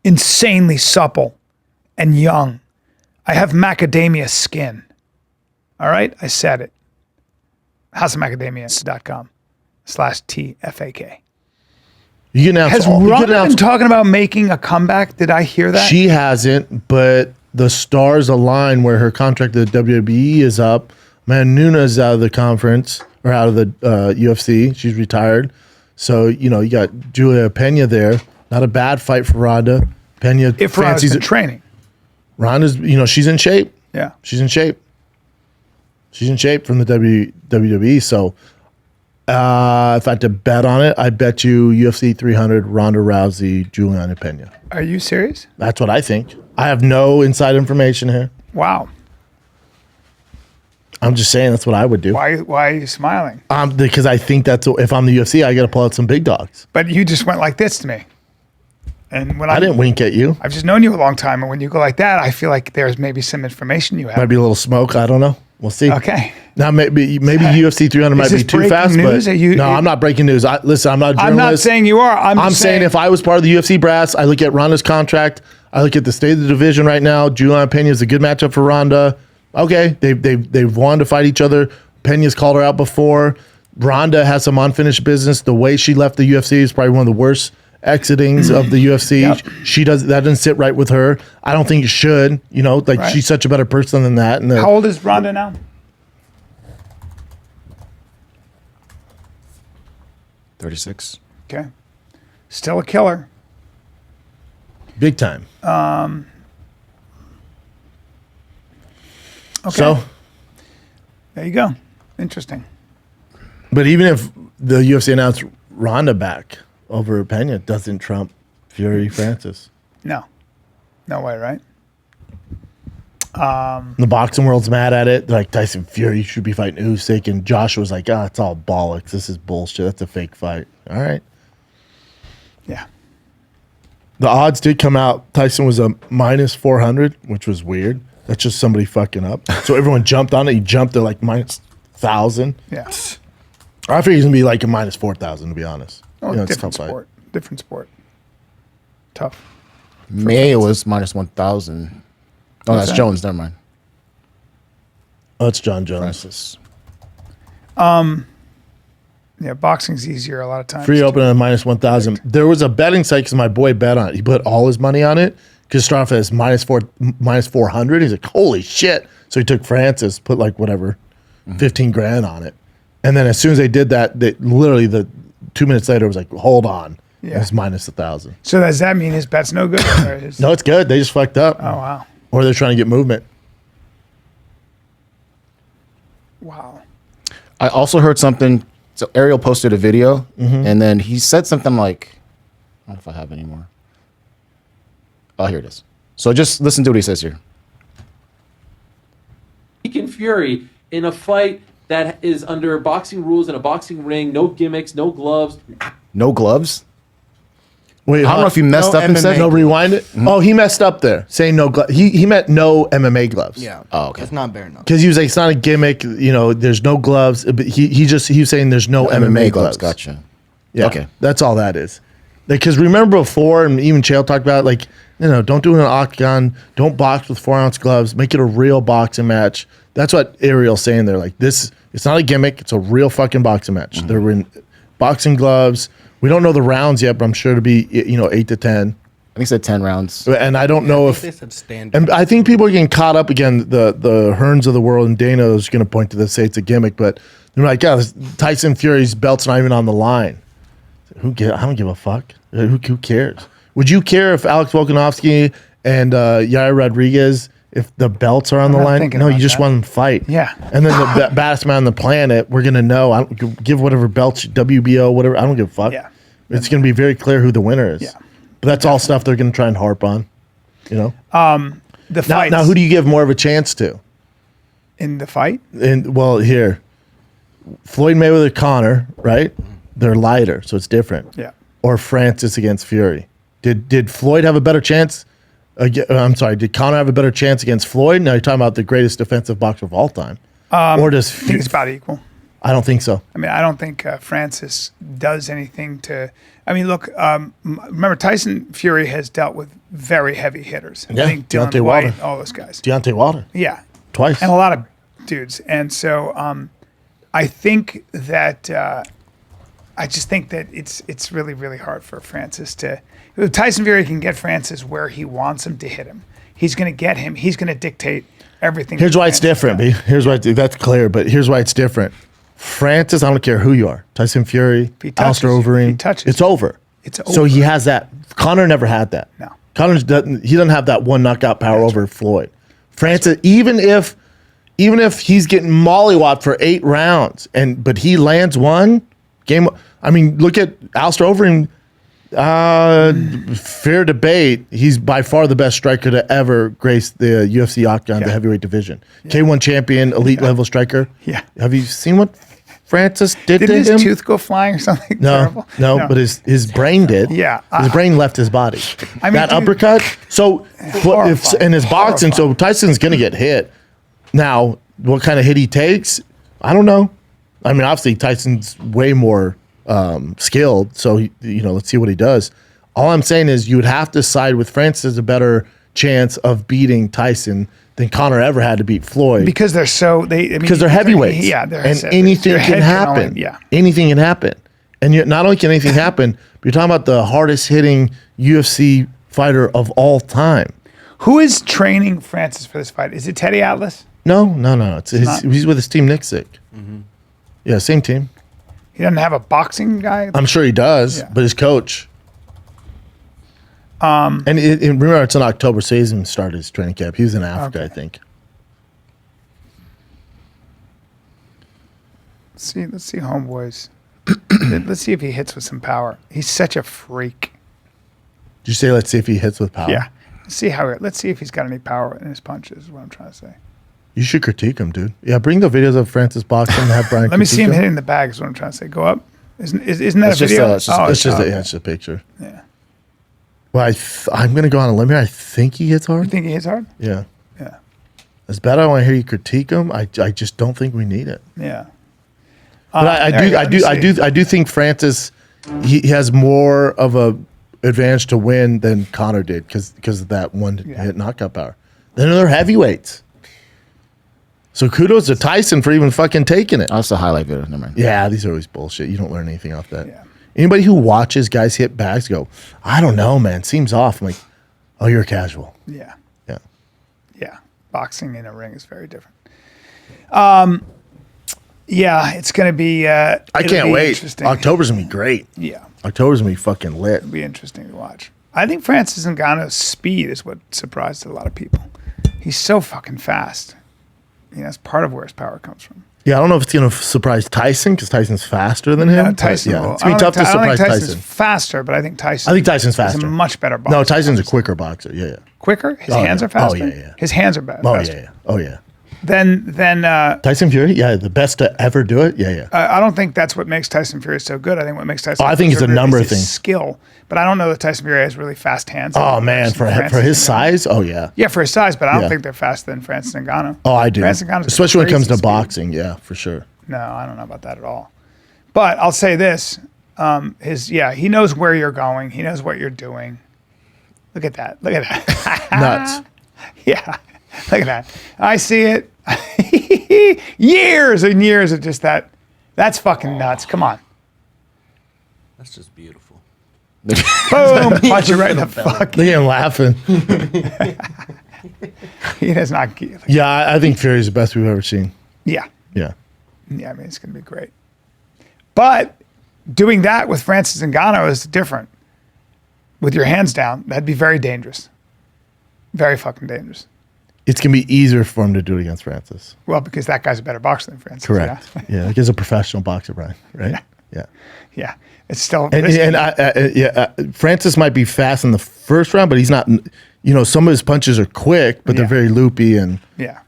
insanely supple and young. I have macadamia skin. All right? I said it. houseofmacadamias.com/TFAK. You can Has Ronda been talking about making a comeback? Did I hear that? She hasn't, but the stars align where her contract at the WWE is up. Man, Nunes out of the conference or out of the UFC. She's retired. So, you got Julia Pena there. Not a bad fight for Ronda. Pena if Ronda's been training. Ronda's, she's in shape. Yeah. She's in shape. She's in shape from the WWE. So, if I had to bet on it, I bet you UFC 300, Ronda Rousey, Juliana Pena. Are you serious? That's what I think. I have no inside information here. Wow. I'm just saying that's what I would do. Why are you smiling? Because I think if I'm the UFC, I got to pull out some big dogs. But you just went like this to me. And when I didn't wink at you. I've just known you a long time. And when you go like that, I feel like there's maybe some information you have. Might be a little smoke. I don't know. We'll see. Okay. Now, maybe UFC 300 might be too fast. News? But no, I'm not breaking news. Listen, I'm not a journalist. I'm not saying you are. I'm saying if I was part of the UFC brass, I look at Ronda's contract. I look at the state of the division right now. Juliana Pena is a good matchup for Ronda. Okay, they've wanted to fight each other. Pena's called her out before. Ronda has some unfinished business. The way she left the UFC is probably one of the worst exitings of the UFC. Yep. That doesn't sit right with her. I don't think it should. Right. She's such a better person than that. And how old is Ronda now? 36. Okay. Still a killer. Big time. Okay. So there you go. Interesting. But even if the UFC announced Ronda back over Pena, doesn't trump Fury Francis. No way, right? The boxing world's mad at it. They're like, Tyson Fury should be fighting Usyk, and Josh was like, it's all bollocks. This is bullshit. That's a fake fight. All right. Yeah. The odds did come out. Tyson was a minus 400, which was weird. That's just somebody fucking up. So everyone jumped on it. He jumped to like minus 1,000. Yeah. I figured he's gonna be like a minus 4,000, to be honest. Oh, You know, it's a different tough fight. sport. Different sport. Tough. May was minus 1,000. Oh, that's that? Jones. Never mind. Oh, it's John Jones. Francis. Yeah, boxing's easier a lot of times. Free open at minus 1,000. There was a betting site because my boy bet on it. He put all his money on it because start off as minus 400. He's like, holy shit. So he took Francis, put like whatever, 15 grand on it. And then as soon as they did that, they literally the 2 minutes later it was like, hold on. Yeah. It's minus 1,000. So does that mean his bet's no good? Or his, No, it's good. They just fucked up. Oh, wow. Or they're trying to get movement. Wow. I also heard something. So Ariel posted a video, and then he said something like, I don't know if I have it anymore. Oh, here it is. So just listen to what he says here. And Fury in a fight that is under boxing rules in a boxing ring, no gimmicks, no gloves. No gloves? Wait, I don't know if he messed No up and said MMA. No, rewind it. Oh, he messed up there, saying no gloves. He meant no MMA gloves. Yeah. Oh, okay. It's not bare enough. Because he was like, it's not a gimmick. You know, there's no gloves. But he was saying there's no MMA gloves. Gotcha. Yeah, Okay. that's all that is. Because remember before, and even Chael talked about, like, don't do it in an octagon. Don't box with 4-ounce gloves. Make it a real boxing match. That's what Ariel's saying there. Like, this, it's not a gimmick. It's a real fucking boxing match. They're in boxing gloves. We don't know the rounds yet, but I'm sure it'll be 8 to 10. I think he said 10 rounds. And I don't know I if. think they said standard. And I think people are getting caught up again. The Hearns of the world, and Dana is going to point to this, say it's a gimmick, but they're like, yeah, Tyson Fury's belt's not even on the line. I don't give a fuck. Who cares? Would you care if Alex Volkanovski and Yair Rodriguez, if the belts are on the not line? thinking No, you about just that. want them to fight. Yeah. And then the baddest man on the planet, we're going to know. I don't give whatever belts, WBO, whatever. I don't give a fuck. Yeah. It's going to be very clear who the winner is. Yeah. But that's all stuff they're going to try and harp on. The fight. Now, who do you give more of a chance to? in the fight? And well, here, Floyd Mayweather, Conor, right? They're lighter, so it's different. Yeah. Or Francis against Fury. Did Floyd have a better chance? I'm sorry. Did Conor have a better chance against Floyd? Now you're talking about the greatest defensive boxer of all time. Or does I think it's about equal. I don't think so. I mean, I don't think Francis does anything to. I mean, look. Remember, Tyson Fury has dealt with very heavy hitters. Yeah, I think Dylan Deontay White, Wilder. all those guys. Deontay Wilder Yeah, twice. and a lot of dudes. And so, I think that I just think that it's really really hard for Francis to. If Tyson Fury can get Francis where he wants him to hit him, he's going to get him. He's going to dictate everything. Here's that why it's Francis different, does. B. Here's why that's clear, but here's why it's different. Francis, I don't care who you are. Tyson Fury, he touches Alistair you, Overeem. he touches it's you. over. It's So over. he has that. Conor never had that. No. Conor doesn't have that one knockout power over Floyd. Francis, even if he's getting mollywopped for 8 rounds, but he lands one game. I mean, look at Alistair Overeem. Fair debate. He's by far the best striker to ever grace the UFC octagon, the heavyweight division. K1 champion, elite level striker. Yeah. Have you seen what Francis did Did to his him? tooth go flying or something terrible? No, but his brain did. Yeah. His brain left his body. I mean, that dude, uppercut. So, horrifying, in his boxing, so Tyson's going to get hit. Now, what kind of hit he takes, I don't know. I mean, obviously, Tyson's way more skilled. So, let's see what he does. All I'm saying is you would have to side with Francis as a better chance of beating Tyson than Conor ever had to beat Floyd. because they're so Because they're heavyweights. Yeah, they're and so- anything their can head happen. only- yeah. Anything can happen. And not only can anything happen, but you're talking about the hardest hitting UFC fighter of all time. Who is training Francis for this fight? Is it Teddy Atlas? No. He's with his team, Nick Sick. Yeah, same team. He doesn't have a boxing guy. I'm sure he does, Yeah. but his coach. And remember, it's in October, so he hasn't started his training camp. He was in Africa, Okay. I think. Let's see, homeboys. Let's see if he hits with some power. He's such a freak. Did you say, let's see if he hits with power? Yeah, Let's see if he's got any power in his punches. Is what I'm trying to say. You should critique him, dude. Yeah, bring the videos of Francis boxing and have Brian. Let me see him critique hitting the bag. Is what I'm trying to say. Go up. Isn't that It's a just video? It's just a picture. Yeah. Well, I'm gonna go on a limb here. I think he hits You hard. think he hits hard? Yeah. Yeah. As bad as I want to hear you critique him, I just don't think we need it. Yeah. But I do think Francis he has more of a advantage to win than Conor did because of that one hit knockout power. Then they're heavyweights. So kudos to Tyson for even fucking taking it. That's a highlight video. Never mind. Yeah, these are always bullshit. You don't learn anything off that. Yeah. Anybody who watches guys hit bags go, I don't know, man. Seems off. I'm like, oh, you're casual. Yeah. Yeah. Yeah. Boxing in a ring is very different. Yeah, it's going to be. I can't wait. Interesting. October's gonna be great. Yeah, October's gonna be fucking lit. it'll be interesting to watch. I think Francis Ngannou's speed is what surprised a lot of people. He's so fucking fast. That's part of where his power comes from. Yeah, I don't know if it's gonna surprise Tyson because Tyson's faster than him. Tyson. Yeah, Will, it's gonna be tough to surprise Tyson's Tyson. faster, but I think Tyson. I think Tyson's faster. He's a much better boxer. No, Tyson's a quicker boxer. Yeah, yeah. Quicker. His Oh, hands yeah. are faster. Oh, yeah. His hands are bad. Oh faster. yeah. Oh yeah. Then Tyson Fury, yeah, the best to ever do it. Yeah, yeah. I don't think that's what makes Tyson Fury so good. I think what makes Tyson. I think Fury it's a so good number is of his things. Skill, but I don't know that Tyson Fury has really fast hands. Oh man, for his size, oh yeah. Yeah, for his size, but I don't Yeah. think they're faster than Francis Ngannou. Oh, I do. Francis Ngannou's Especially when it comes to crazy speed. boxing, yeah, for sure. No, I don't know about that at all. But I'll say this: he knows where you're going. He knows what you're doing. Look at that! Look at that! Nuts. Yeah, look at that! I see it. Years and years of just that. That's fucking nuts. Come on. That's just beautiful. Boom! Punch you right in the fuck. Look at him laughing. He does not give. Yeah, I think Fury's the best we've ever seen. Yeah. Yeah. Yeah, I mean, it's going to be great. But doing that with Francis Ngannou is different. With your hands down, that'd be very dangerous. Very fucking dangerous. It's gonna be easier for him to do it against Francis. Well, because that guy's a better boxer than Francis. Correct. Yeah. Yeah, like he's a professional boxer, Brian. Right? Yeah. Yeah. It's still. Francis might be fast in the first round, but he's not. Some of his punches are quick, but they're Yeah. very loopy, and Yeah.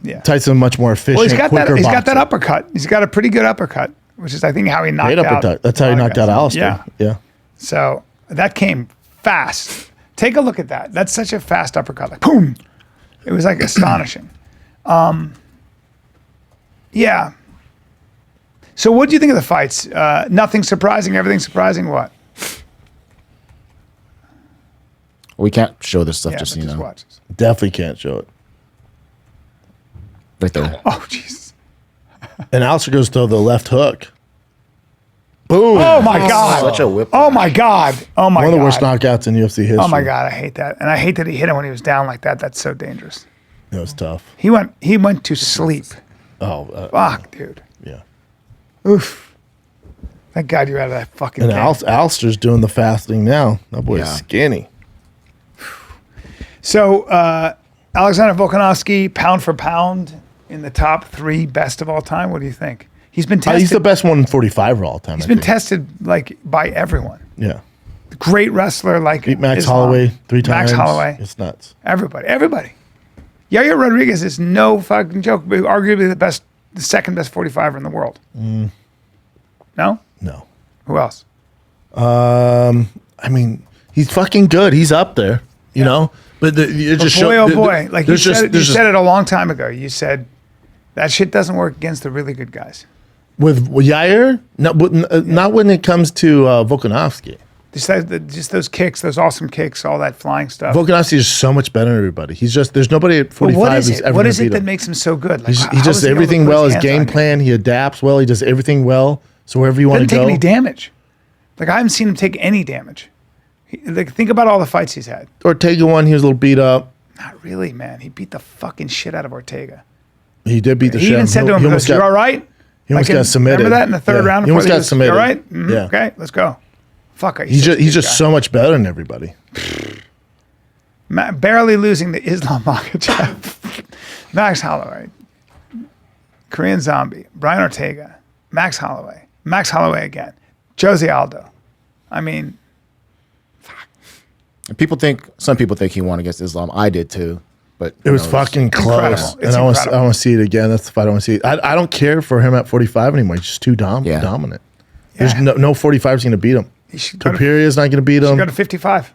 Yeah. Tyson's much more efficient. Well, he's got quicker that. He's got that boxer. uppercut. He's got a pretty good uppercut, which is, I think, how he knocked Great out. uppercut. That's how he knocked out Alistair. Yeah. Yeah. So that came fast. Take a look at that. That's such a fast uppercut. Like, boom. It was like astonishing. Yeah. So what do you think of the fights? Nothing surprising, everything surprising, what? We can't show this stuff Yeah, just, but just watch this. Definitely can't show it. right there. Oh, Jesus. And Alistair goes to the left hook. Boom. Oh, my God. Such a whip. Oh, my God. Oh, my God. One of the worst knockouts in UFC history. Oh, my God. I hate that. And I hate that he hit him when he was down like that. That's so dangerous. It was tough. He went to sleep. Oh, Fuck, dude. yeah. Oof. Thank God you're out of that fucking And game. Alistair's doing the fasting now. That boy's Yeah. skinny. So, Alexander Volkanovski, pound for pound, in the top 3 best of all time. What do you think? He's been tested. He's the best 145 of all time. He's been tested like by everyone. Yeah. Great wrestler, like Beat Max Islam. Holloway 3 times. Max Holloway. It's nuts. Everybody. Yair Rodriguez is no fucking joke. But arguably the second best 45er in the world. No? No. Who else? I mean, he's fucking good. He's up there, you know? But it just Boy, oh shows. boy. Like you said it a long time ago. You said that shit doesn't work against the really good guys. With Yair? Not when it comes to Volkanovski. Just those kicks, those awesome kicks, all that flying stuff. Volkanovski is so much better than everybody. There's nobody at 45 what is who's it? ever What gonna is it beat that him. makes him so good? Like, He how does is he able to everything put well. his His hands on game you? plan, he adapts well. He does everything well. So wherever you want Doesn't to take go. any damage. Like, I haven't seen him take any damage. Think about all the fights he's had. Ortega won. He was a little beat up. Not really, man. He beat the fucking shit out of Ortega. He did beat the shit. He even said to him, he almost "You're got, all right." He almost got submitted. Remember that in the third round? He almost before got submitted. You all right? Mhm, Yeah. Okay, let's go. Fuck. He's just so much better than everybody. barely losing to Islam Makhachev. Max Holloway, Korean Zombie, Brian Ortega, Max Holloway again, Jose Aldo. I mean, Some people think he won against Islam. I did too, but It was fucking close. It's And I want incredible. to see it again. That's the fight I want to see. I don't care for him at 45 anymore. He's just too Yeah. dominant. There's Yeah. no 45 is going to beat him. He should go to, Topuria is not going to beat should him. go to 55.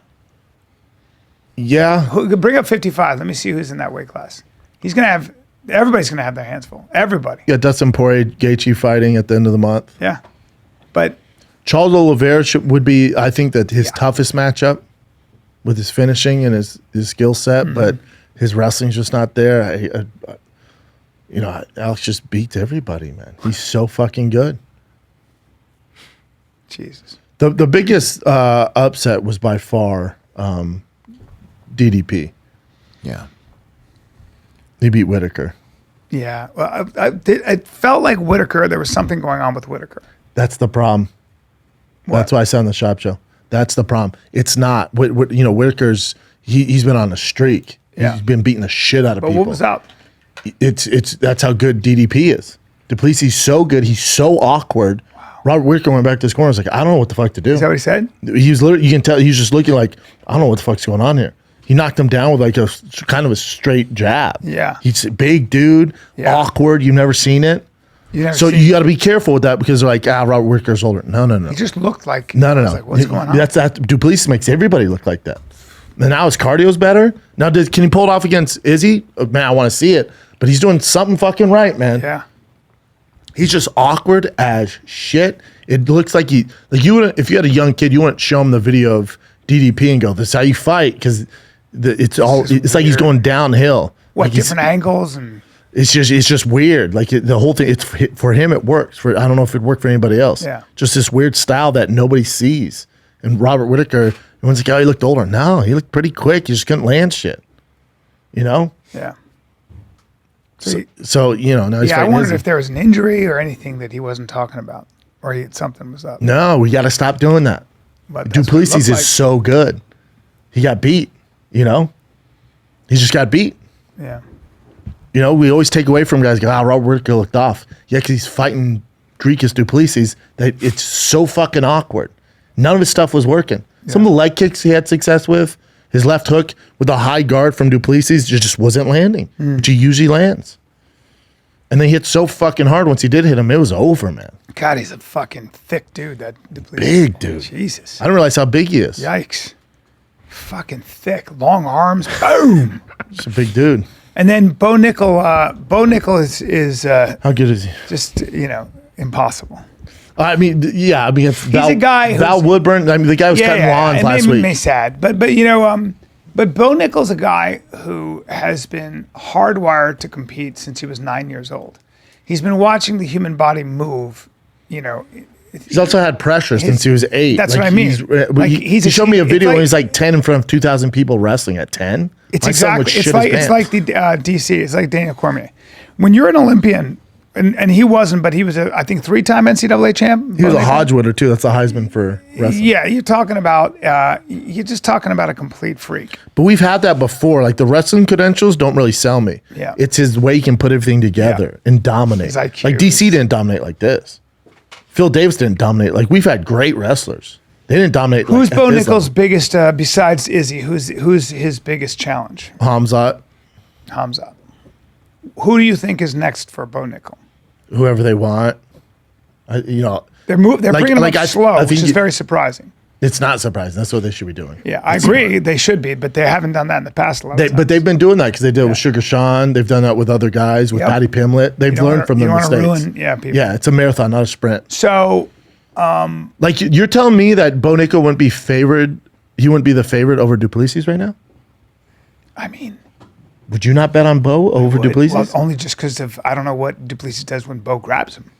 Yeah. Bring up 55. Let me see who's in that weight class. He's going to have, everybody's going to have their hands full. Everybody. Yeah, Dustin Poirier, Gaethje fighting at the end of the month. Yeah. But Charles Oliveira would be, I think, that his toughest matchup with his finishing and his skill set, Mm-hmm. but his wrestling's just not there. Alex just beats everybody, man. He's so fucking good. Jesus. The biggest upset was by far DDP. Yeah. He beat Whitaker. Yeah. Well, it felt like Whitaker, there was something going on with Whitaker. That's the problem. What? That's why I said on the shop show. That's the problem. It's not. Whitaker's he's been on a streak. Yeah. He's been beating the shit out of But people. what was up? It's that's how good DDP is. Duplessis so good. He's so awkward. Robert Whitaker went back to his corner. I was like, I don't know what the fuck to do. Is that what he said? He was literally, you can tell, he was just looking like, I don't know what the fuck's going on here. He knocked him down with like a kind of a straight jab. Yeah. He's a big dude, Yeah. awkward. You've never seen it. You never So seen- you got to be careful with that because they're like, Robert Whitaker's older. No. He just looked like, No. I was like, what's going on? That's that. Duplessis makes everybody look like that. And now his cardio's better. Now, can he pull it off against Izzy? Man, I want to see it. But he's doing something fucking right, man. Yeah. He's just awkward as shit. It looks like you wouldn't, if you had a young kid, you wouldn't show him the video of DDP and go, "This is how you fight," because it's like he's going downhill. What, Like he's- different angles and It's just weird. Like the whole thing. It's for him. It works. I don't know if it worked for anybody else. Yeah. Just this weird style that nobody sees. And Robert Whitaker, everyone's like, "Oh, he looked older." No, he looked pretty quick. He just couldn't land shit. You know. yeah. So now he's Yeah, I fighting wondered Izzy. if there was an injury or anything that he wasn't talking about, or something was up. No, we got to stop doing that. But that's what it Duplessis looked is like. so good. He got beat. He just got beat. Yeah. We always take away from guys. Go, Robert Whitaker looked off. Yeah, because he's fighting Dricus Duplessis. That it's so fucking awkward. None of his stuff was working. Some of the leg kicks he had success with, his left hook with a high guard from Duplessis just wasn't landing, which he usually lands. And then he hit so fucking hard. Once he did hit him, it was over, man. God, he's a fucking thick dude. That Duplessis. Big dude. Jesus. I didn't realize how big he is. Yikes. Fucking thick, long arms. Boom. He's a big dude. And then Bo Nickel. Bo Nickel is How good is he? just impossible. I mean, it's Val, a guy Val who's- Woodburn. I mean, the guy was cutting lawns it last made week. me sad. But Bo Nickel's a guy who has been hardwired to compete since he was 9 years old. He's been watching the human body move. He's also had pressure since he was 8. That's what I mean. He showed me a it's video like- when he's like 10 in front of 2,000 people wrestling at 10. It's My son would exactly. shit It's like his pants. the DC. It's like Daniel Cormier. When you're an Olympian, and he wasn't, but he was I think 3-time NCAA champ. He was a Hodgewooder too. That's a Heisman for wrestling. Yeah, you're talking about. You're just talking about a complete freak. But we've had that before. Like the wrestling credentials don't really sell me. Yeah. It's his way he can put everything together and dominate. His IQ Like DC didn't dominate like this. Phil Davis didn't dominate. Like we've had great wrestlers. They didn't dominate. Who's like, Bo at this Nickel's level. biggest besides Izzy? Who's his biggest challenge? Hamzat, Hamza. Who do you think is next for Bo Nickel? whoever they want. They're They're Like- bringing him like up I- slow, I which think is you- very surprising. It's not surprising. That's what they should be doing. Yeah, I agree. They should be, but they haven't done that in the past a lot of times. But they've been doing that because they did it with Sugar Sean. They've done that with other guys, with Yep. Patty Pimlet. They've don't learned wanna- from you their don't wanna mistakes. ruin- people. Yeah, it's a marathon, not a sprint. So Like you're telling me that Bo Nickel wouldn't be favored. He wouldn't be the favorite over Duplessis right now. I mean, Would you not bet on Bo over Duplessis? well, only just because of I don't know what Duplessis does when Bo grabs him.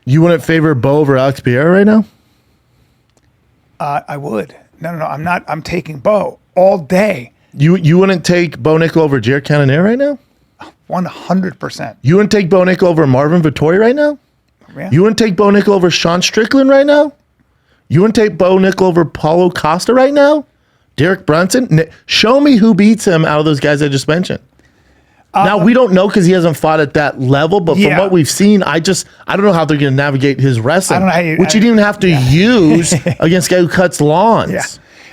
You wouldn't favor Bo over Alex Pierre right now? I would. No, I'm not. I'm taking Bo all day, You wouldn't take Bo Nickel over Jared Cannonier right now? 100%. You wouldn't take Bo Nickel over Marvin Vittori right now? Yeah. You wouldn't take Bo Nickel over Sean Strickland right now? You wouldn't take Bo Nickel over Paulo Costa right now? Derek Brunson? Show me who beats him out of those guys I just mentioned. Now, we don't know because he hasn't fought at that level, but from Yeah. what we've seen, I don't know how they're going to navigate his wrestling, I don't know how you- which you didn't even have to use against a guy who cuts lawns. Yeah.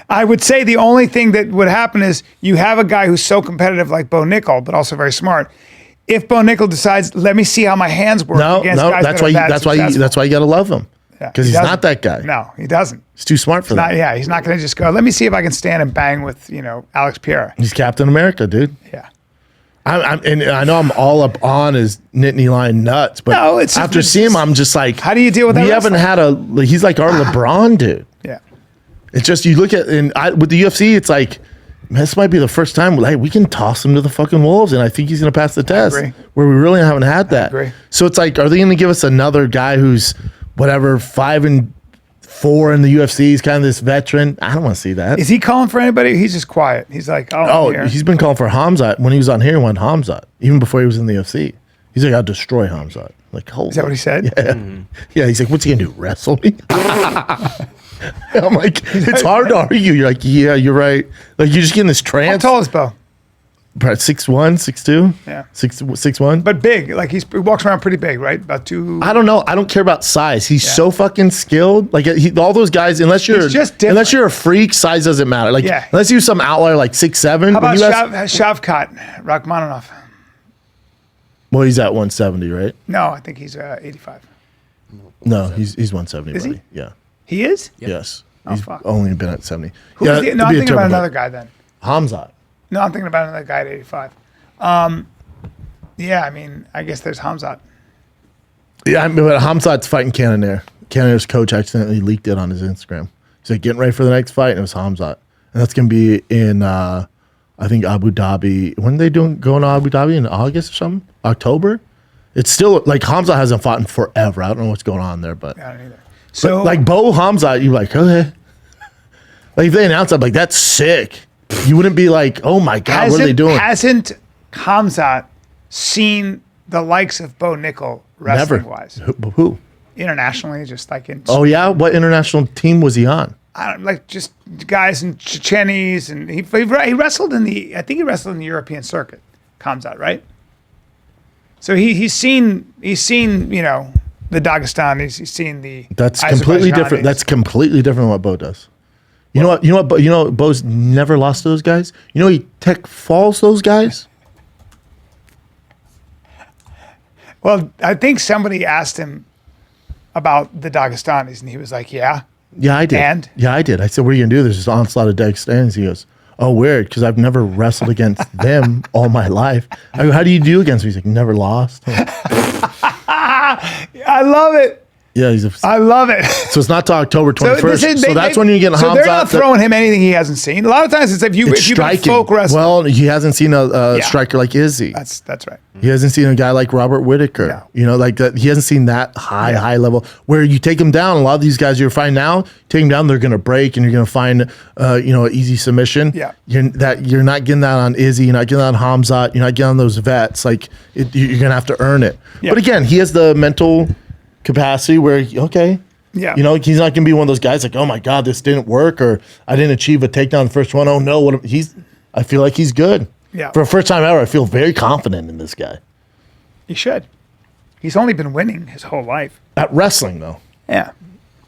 I would say the only thing that would happen is you have a guy who's so competitive like Bo Nickel, but also very smart. If Bo Nickel decides, let me see how my hands work against guys that's that why are that's why you got to love him. Yeah, Because he he's doesn't. not that guy. No, he doesn't. He's too smart for that. He's not going to just go, let me see if I can stand and bang with, Alex Pierre. He's Captain America, dude. Yeah. And I know I'm all up on his Nittany Lion nuts, but No, after seeing him, I'm just like, how do you deal with that We haven't wrestling? had he's like our LeBron dude. Yeah. It's just, you look at, with the UFC, it's like, this might be the first time we can toss him to the fucking wolves, and I think he's going to pass the test. agree. Where we really haven't had that. agree. So it's like, are they going to give us another guy who's 5-4 in the UFC? He's kind of this veteran. I don't want to see that. Is he calling for anybody? He's just quiet. He's like, Oh, here. he's been calling for Hamzat. When he was on here, he went Hamzat. Even before he was in the UFC. He's like, I'll destroy Hamzat. Like, holy. Is that what he said? Yeah. Yeah, he's like, what's he going to do, wrestle me? I'm like, it's hard to argue. You're like, yeah, you're right. Like, you're just getting this How trance. tall is Bo? Probably 6'1", 6'2". Yeah. 6'1". But big. Like he walks around pretty big, right? About 2. I don't know. I don't care about size. He's so fucking skilled. Like all those guys, unless you're a freak, size doesn't matter. Like unless you're some outlier like 6'7". How about Shavkat Rachmaninoff? Well, he's at 170, right? No, I think he's 85. No, he's 170. Is buddy. he? Yeah. He is? Yes. Oh, He's fuck. only been at 70. No, I'm thinking about another guy. guy then. Hamzat. No, I'm thinking about another guy at 85. Yeah, I mean, I guess there's Hamzat. Yeah, I mean, but Hamzat's fighting Cannonier. Cannoneer's coach accidentally leaked it on his Instagram. He's like, getting ready for the next fight, and it was Hamzat. And that's going to be in, I think, Abu Dhabi. When are they going to Abu Dhabi? In August or something? October? It's still, like, Hamzat hasn't fought in forever. I don't know what's going on there, but. I don't either. So, but, like, Bo Hamzat, you're like, okay. Like, if they announce that, I'm like, that's sick. You wouldn't be like, oh, my God, what are they doing? Hasn't Hamzat seen the likes of Bo Nickel wrestling-wise? Who? Internationally, just like in... Oh, yeah? What international team was he on? I don't like just guys in Chechenis, and he wrestled in the... I think he wrestled in the European circuit, Hamzat, right? So he's seen the Dagestanis. He's seen the That's completely different. That's completely different than what Bo does. You know what? Bo's never lost to those guys. You know he tech falls those guys. Well, I think somebody asked him about the Dagestanis, and he was like, "Yeah, yeah, I did." And yeah, I did. I said, "What are you gonna do?" There's this onslaught of Dagestanis. He goes, "Oh, weird, because I've never wrestled against them all my life." I go, "How do you do against me?" He's like, "Never lost." I love it. Yeah, I love it. So it's not till October 21st. So that's when you get Hamzat. So they're not throwing him anything he hasn't seen. A lot of times it's if you've been folk wrestling. Well, he hasn't seen a striker like Izzy. That's right. He hasn't seen a guy like Robert Whitaker. No. You know, like that. He hasn't seen that high level where you take him down. A lot of these guys you're fighting now, take them down, they're going to break, and you're going to find an easy submission. Yeah. You're not getting that on Izzy. You're not getting that on Hamzat. You're not getting on those vets. Like you're going to have to earn it. Yeah. But again, he has the mental capacity where he's not going to be one of those guys like, oh my God, this didn't work, or I didn't achieve a takedown in the first one. Oh no, I feel like he's good. Yeah. For the first time ever, I feel very confident in this guy. He should. He's only been winning his whole life. At wrestling though. Yeah.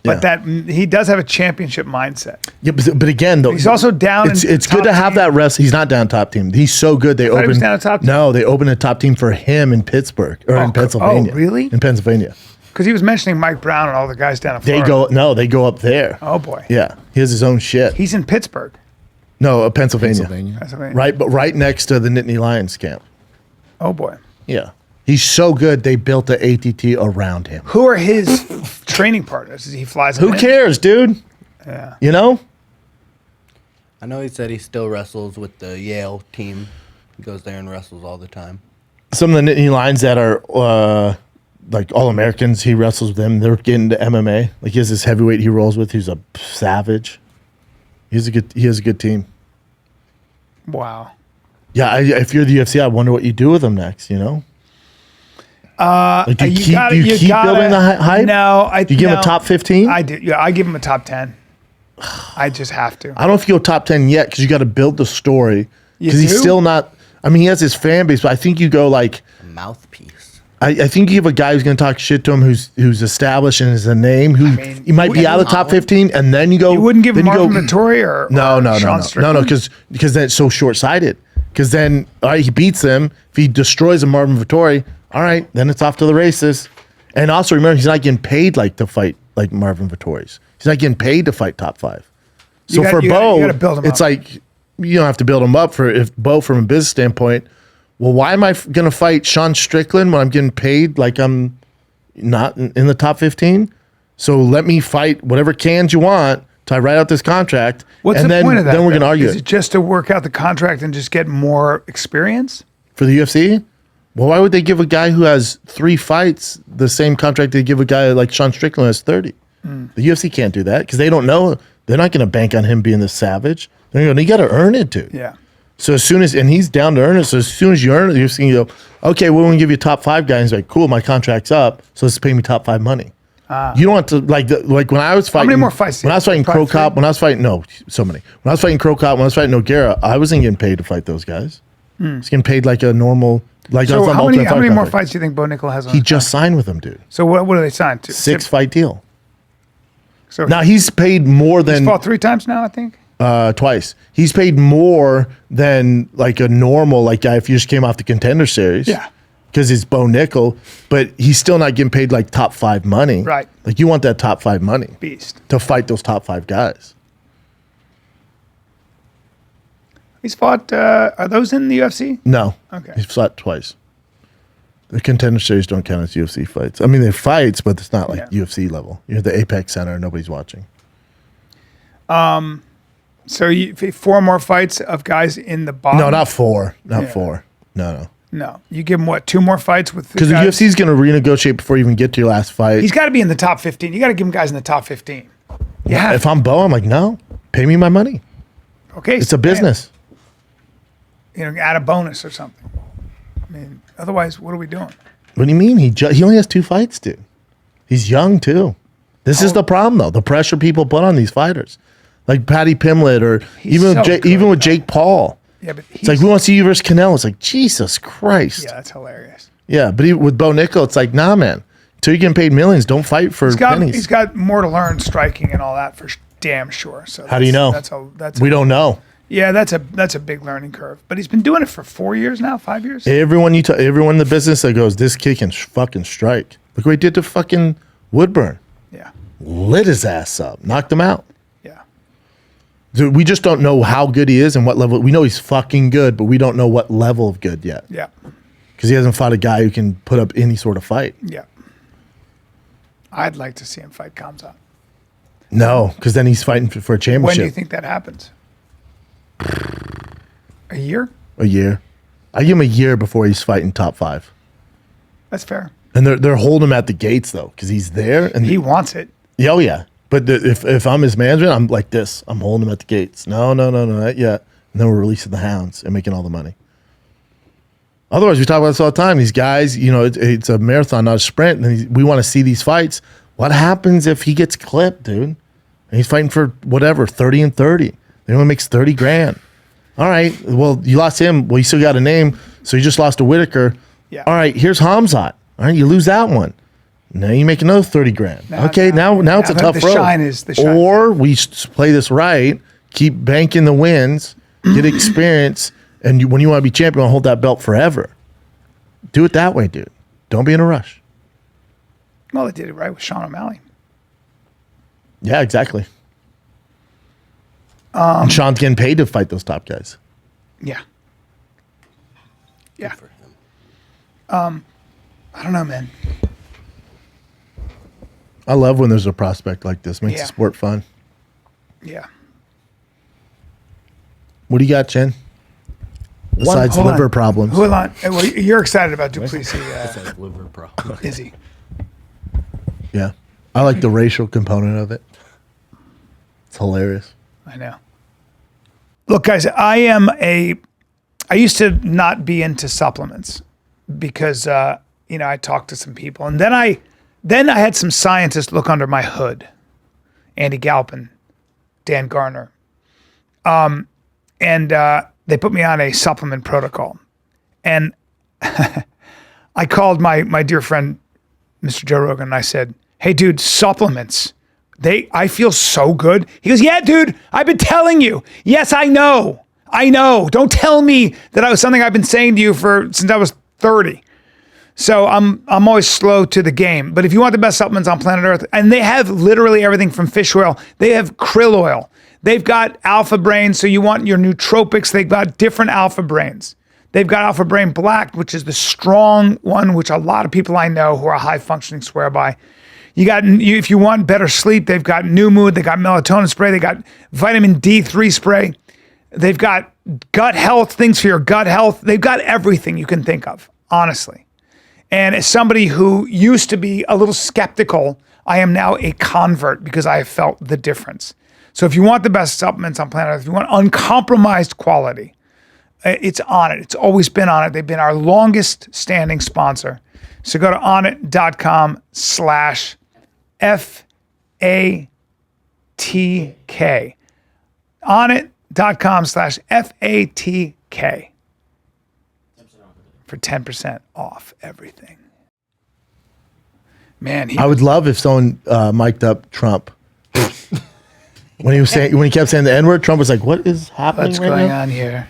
But he does have a championship mindset. Yeah, but again though, he's also down. It's good to have that rest. He's not down top team. He's so good. They opened. He was down top team. No, they opened a top team for him in Pittsburgh or in Pennsylvania. Oh, really? In Pennsylvania. Because he was mentioning Mike Brown and all the guys down in Florida. They go up there. Oh boy. Yeah, he has his own shit. He's in Pittsburgh. No, Pennsylvania. Right, but right next to the Nittany Lions camp. Oh boy. Yeah. He's so good, they built the ATT around him. Who are his training partners? He flies them Who in? cares, dude? Yeah. You know? I know he said he still wrestles with the Yale team. He goes there and wrestles all the time. Some of the Nittany Lions that are like All-Americans, he wrestles with them. They're getting into MMA. Like he has this heavyweight he rolls with. He's a savage. He has a good team. Wow. Yeah, if you're the UFC, I wonder what you do with them next, you know? Like do you keep building the hype? No, do you give him a top 15? I do. Yeah, I give him a top 10. I just have to. I don't know if you go top 10 yet because you got to build the story. You Because he's do? still not. I mean, he has his fan base, but I think you go like A mouthpiece. I think you have a guy who's going to talk shit to him who's established and is a name who he might be out of the top 15, and then you go. You wouldn't give then Marvin Vettori or no, Sean Strickland? because then it's so short sighted. Because then all right, he beats them. If he destroys a Marvin Vettori, all right, then it's off to the races. And also remember, he's not getting paid like to fight like Marvin Vettori's. He's not getting paid to fight top 5. So for Bo, it's like you don't have to build him up for if Bo from a business standpoint. Well, why am I going to fight Sean Strickland when I'm getting paid like I'm not in the top 15? So let me fight whatever cans you want till I write out this contract. What's and the then, point of that? Then we're going to argue Is it just to work out the contract and just get more experience? For the UFC? Well, why would they give a guy who has 3 fights the same contract they give a guy like Sean Strickland who has 30? The UFC can't do that because they don't know. They're not going to bank on him being the savage. They're going to you got to earn it, dude. Yeah. So as soon as, and he's down to earn it. So as soon as you earn it, you're going to go, okay, we're going to give you top 5 guys. Like, cool, my contract's up. So let's pay me top 5 money. You don't want to, like when I was fighting. How many more fights? When I was fighting Crow Cop, so many. When I was fighting Crow Cop, when I was fighting Nogueira, I wasn't getting paid to fight those guys. I was getting paid like a normal, like So I was on how many Ultimate Fighter more contract. fights do you think Bo Nickel has on He his just signed with them, dude. So what do they sign to? 6 fight deal. So Now he's paid more he's than fought 3 times now, I think. twice. He's paid more than like a normal like guy if you just came off the Contender Series. Yeah. Because it's Bo Nickel, but he's still not getting paid like top 5 money. Right. Like you want that top 5 money Beast. to fight those top 5 guys. He's fought. Are those in the UFC? No. Okay. He's fought twice. The Contender Series don't count as UFC fights. I mean, they're fights, but it's not like UFC level. You're at the Apex Center, nobody's watching. So 4 more fights of guys in the bottom? No, not 4. Not 4. No. No. You give him what? 2 more fights with Because the guys? UFC is going to renegotiate before you even get to your last fight. He's got to be in the top 15. You got to give him guys in the top 15. Yeah. If I'm Bo, I'm like, no, pay me my money. Okay. It's a business. Add a bonus or something. I mean, otherwise, what are we doing? What do you mean? He only has 2 fights, dude. He's young too. This is the problem, though. The pressure people put on these fighters, like Paddy Pimblett, or even with Jake Paul. Yeah, but it's like we want to see you versus Canelo. It's like Jesus Christ. Yeah, that's hilarious. Yeah, but with Bo Nickel, it's like, nah, man. Until you're getting paid millions, don't fight for pennies. He's got more to learn striking and all that for damn sure. So how do you know? We don't know. Yeah, that's a big learning curve. But he's been doing it for 4 years now, 5 years. Everyone in the business that goes, this kid can fucking strike. Look what he did to fucking Woodburn. Yeah. Lit his ass up, knocked him out. Yeah. Dude, we just don't know how good he is and what level. We know he's fucking good, but we don't know what level of good yet. Yeah. Because he hasn't fought a guy who can put up any sort of fight. Yeah. I'd like to see him fight Khamzat. No, because then he's fighting for a championship. When do you think that happens? A year? A year. I give him a year before he's fighting top 5. That's fair. And they're holding him at the gates though, because he's there and he wants it. Yeah, oh yeah. But if I'm his management, I'm like this. I'm holding him at the gates. No, not yet. And then we're releasing the hounds and making all the money. Otherwise, we talk about this all the time. These guys, it's a marathon, not a sprint. And we want to see these fights. What happens if he gets clipped, dude? And he's fighting for whatever, 30 and 30. They only makes 30 grand. All right. Well, you lost him. Well, you still got a name. So you just lost to Whitaker. Yeah. All right. Here's Khamzat. All right. You lose that one. Now you make another 30 grand. Now it's a tough road. The shine. Or we play this right, keep banking the wins, get experience, and when you want to be champion, hold that belt forever. Do it that way, dude. Don't be in a rush. Well, they did it right with Sean O'Malley. Yeah, exactly. And Sean's getting paid to fight those top guys. Yeah. Yeah. I don't know, man. I love when there's a prospect like this. Makes the sport fun. Yeah. What do you got, Chen? Besides liver problems. Hold on. Well, you're excited about Duplessis. Besides liver problems. Is he? Yeah. I like the racial component of it. It's hilarious. I know. Look, guys, I used to not be into supplements because, I talked to some people, and then I had some scientists look under my hood, Andy Galpin, Dan Garner, and they put me on a supplement protocol, and I called my dear friend, Mr. Joe Rogan, and I said, hey, dude, supplements. I feel so good. He goes, yeah, dude, I've been telling you. Yes, I know. Don't tell me that I was something I've been saying to you since I was 30. So I'm always slow to the game. But if you want the best supplements on planet Earth, and they have literally everything from fish oil, they have krill oil. They've got Alpha Brain, so you want your nootropics. They've got different Alpha Brains. They've got Alpha Brain Black, which is the strong one, which a lot of people I know who are high functioning swear by. If you want better sleep, they've got New Mood, they got melatonin spray, they got vitamin D3 spray. They've got gut health, things for your gut health. They've got everything you can think of, honestly. And as somebody who used to be a little skeptical, I am now a convert because I have felt the difference. So if you want the best supplements on planet Earth, if you want uncompromised quality, it's Onnit. It's always been Onnit. They've been our longest standing sponsor. So go to onnit.com/FATK. Onnit.com/FATK for 10% off everything. Man, I would love if someone mic'd up Trump. when he kept saying the N-word, Trump was like, what is happening what's right going now? on here?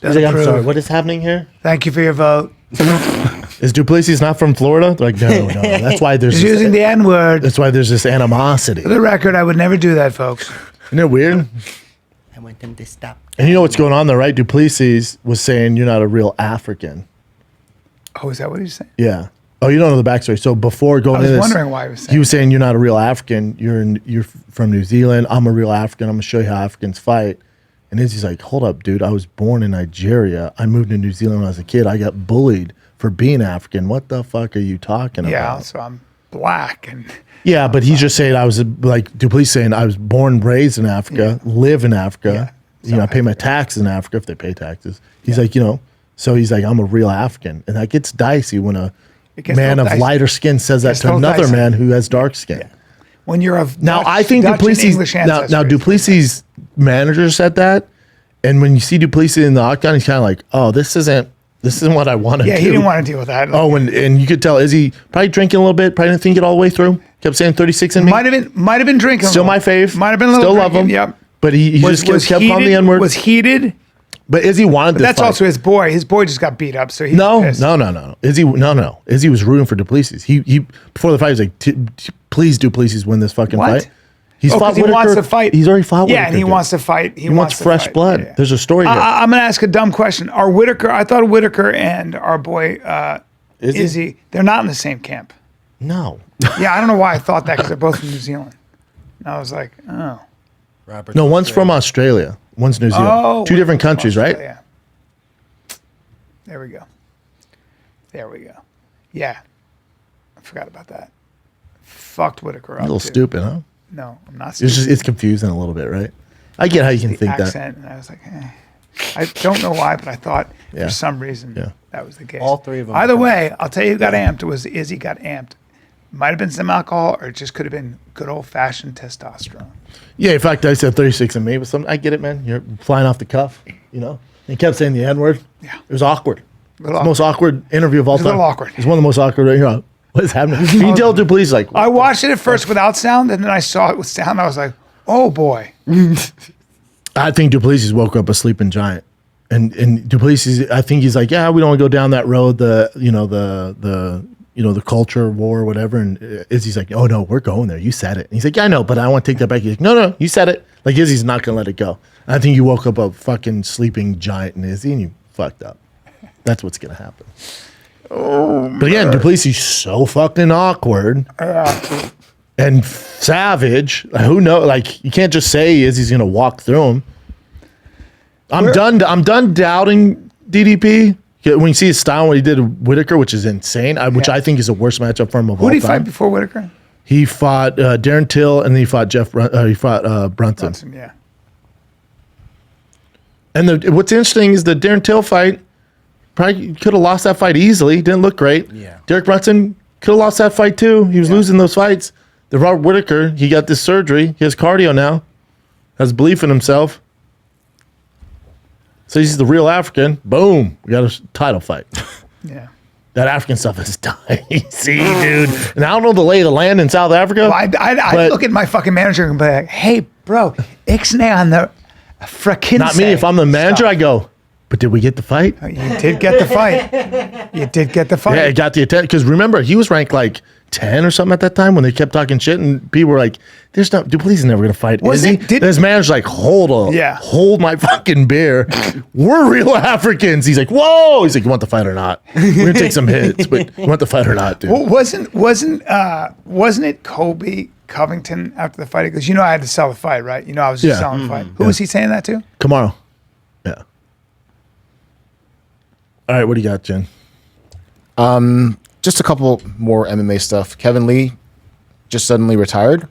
He's like, I'm sorry, what is happening here? Thank you for your vote. Is Duplessis not from Florida? They're like, no. That's why there's He's using the N-word. That's why there's this animosity. For the record, I would never do that, folks. Isn't it weird? I want them to stop. And you know what's going on there, right? Duplessis was saying you're not a real African. Oh, is that what he's saying? Yeah. Oh, you don't know the backstory. So before going I was into this, wondering why he was saying he was saying you're not a real African. You're from New Zealand. I'm a real African. I'm gonna show you how Africans fight. And Izzy's like, hold up, dude. I was born in Nigeria. I moved to New Zealand when I was a kid. I got bullied for being African. What the fuck are you talking about? Yeah, so I'm black and Yeah, but he's just saying I was like Duplessis saying I was born and raised in Africa, live in Africa. I pay my taxes in Africa if they pay taxes. He's like, so he's like, I'm a real African. And that gets dicey when a man of lighter skin says that to another man who has dark skin. Yeah. When you're of Now, Dutch, I think Dutch and Duplessis, English now ancestry, Duplessis' manager said that. And when you see Duplessis in the octagon, he's kind of like, oh, this isn't what I want to do. Yeah, he didn't want to deal with that. Oh, and you could tell Izzy probably drinking a little bit, probably didn't think it all the way through. Kept saying 36 in me. Might have been drinking. Still my fave. Might have been a little Still drinking, love him. Yep. But he just kept calling the N-word. Was heated. But Izzy wanted this That's fight. also his boy. His boy just got beat up, so he No. pissed. Izzy was rooting for Duplessis. He before the fight he was like, please Duplessis win this fucking What? fight. He's fought 'cause he Whitaker. wants to fight. He's already fought Whitaker. Yeah, and he dude. wants to fight. He wants to fresh fight. blood. Yeah. There's a story here. I'm going to ask a dumb question. I thought Whitaker and our boy Izzy, they're not in the same camp. No. Yeah, I don't know why I thought that because they're both from New Zealand. And I was like, oh. Robert No, one's from Australia. One's New Zealand. Oh, Two different countries, right? Yeah. There we go. Yeah. I forgot about that. Fucked Whitaker up. A little too. stupid, huh? No, I'm not stupid. It's confusing a little bit, right? I get how you can The think that. accent, and I was like, I don't know why, but I thought Yeah. for some reason Yeah. that was the case. All three of them. Either way, I'll tell you who got amped. It was Izzy got amped. Might have been some alcohol, or it just could have been good old fashioned testosterone. Yeah, in fact, I said 36 and me, but I get it, man. You're flying off the cuff, And he kept saying the N-word. Yeah. It was awkward. Little It's the most awkward interview of all It was a time. little awkward. It's one of the most awkward right here. What is happening? Can you tell Duplessis like I watched it at first without sound, and then I saw it with sound. I was like, oh boy. I think Duplessis woke up a sleeping giant. And Duplessis, I think he's like, yeah, we don't want to go down that road, the culture war or whatever. And Izzy's like, oh no, we're going there. You said it. And he's like, yeah, I know, but I want to take that back. He's like, no, you said it. Like Izzy's not gonna let it go. And I think you woke up a fucking sleeping giant in Izzy and you fucked up. That's what's gonna happen. Oh, but again, Duplessis so fucking awkward and savage. Who knows? Like you can't just say Izzy's gonna walk through him. I'm done doubting DDP. When you see his style, what he did to Whitaker, which is insane, which I think is the worst matchup for him of all Who did time. he fight before Whitaker? He fought Darren Till, and then he fought Brunson. Brunson, yeah. And what's interesting is the Darren Till fight probably could have lost that fight easily. Didn't look great. Yeah. Derek Brunson could have lost that fight too. He was losing those fights. The Robert Whitaker, he got this surgery. He has cardio now. Has belief in himself. So he's the real African. Boom. We got a title fight. Yeah. That African stuff is dicey, dude. And I don't know the lay of the land in South Africa. Well, I look at my fucking manager and be like, hey, bro, ixnay on the frickin' Not me. If I'm the manager, I go, but did we get the fight? You did get the fight. You did get the fight. Yeah, it got the attention. Because remember, he was ranked like 10 or something at that time when they kept talking shit. And people were like, there's no, Duplessis is never going to fight. Was Is he? it- did- And his manager's like, hold my fucking beer. We're real Africans. He's like, whoa. He's like, you want the fight or not? We're going to take some hits, but you want the fight or not, dude? Well, wasn't it Kobe Covington after the fight? Because I had to sell the fight, right? I was just Yeah. selling the fight. Who was he saying that to? Tomorrow. Yeah. All right, what do you got, Jen? Just a couple more MMA stuff. Kevin Lee just suddenly retired.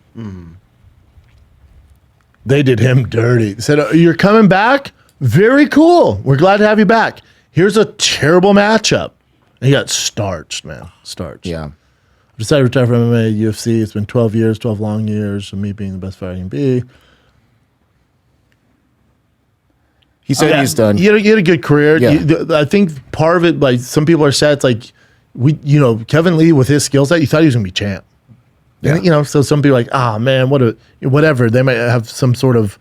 They did him dirty. They said, you're coming back? Very cool. We're glad to have you back. Here's a terrible matchup. And he got starched, man. Starched. Yeah. I decided to retire from MMA, UFC. It's been 12 years, 12 long years of me being the best fighter I can be. He said he's done. You had a good career. Yeah. I think part of it, like some people are sad, it's like, Kevin Lee with his skill set, you thought he was going to be champ. Yeah. And, so some people are like, man, whatever. They might have some sort of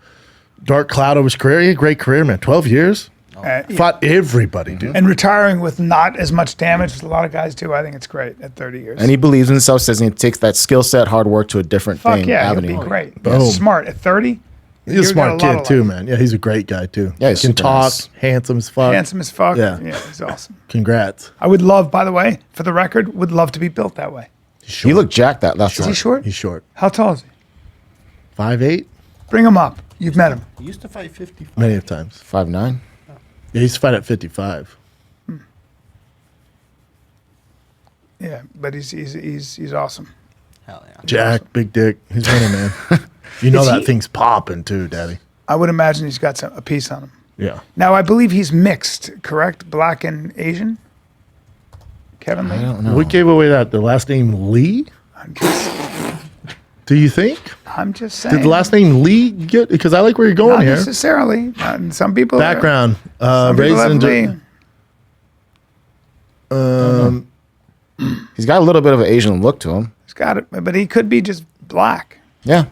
dark cloud over his career. He had a great career, man. 12 years. Fought everybody, dude. And retiring with not as much damage as a lot of guys do, I think it's great at 30 years. And he believes in himself, says he takes that skill set, hard work to a different Fuck thing, yeah, avenue. he'll be great. Boom. Smart. At 30, He's a smart kid, too, man. Yeah, he's a great guy, too. Yeah, he's Can super talk, nice. handsome as fuck. Handsome as fuck. Yeah. Yeah, he's awesome. Congrats. I would love, by the way, for the record, would love to be built that way. He looked jacked that last Is time. he short? He's short. How tall is he? 5'8", Bring him up. You've met him. He used to fight 55. many of times. 5'9". Yeah, he used to fight at 55. Yeah, but he's awesome. Hell yeah. Jack, big dick. He's winning, man. You know Is that he- thing's popping, too, Daddy. I would imagine he's got a piece on him. Yeah. Now, I believe he's mixed, correct? Black and Asian? Kevin Lee? I don't know. What gave away that? The last name Lee? Do you think? I'm just saying. Did the last name Lee get? Because I like where you're going Not here. necessarily. Some people Background. Some people Raised have in. Lee. He's got a little bit of an Asian look to him. He's got it, but he could be just black. Yeah.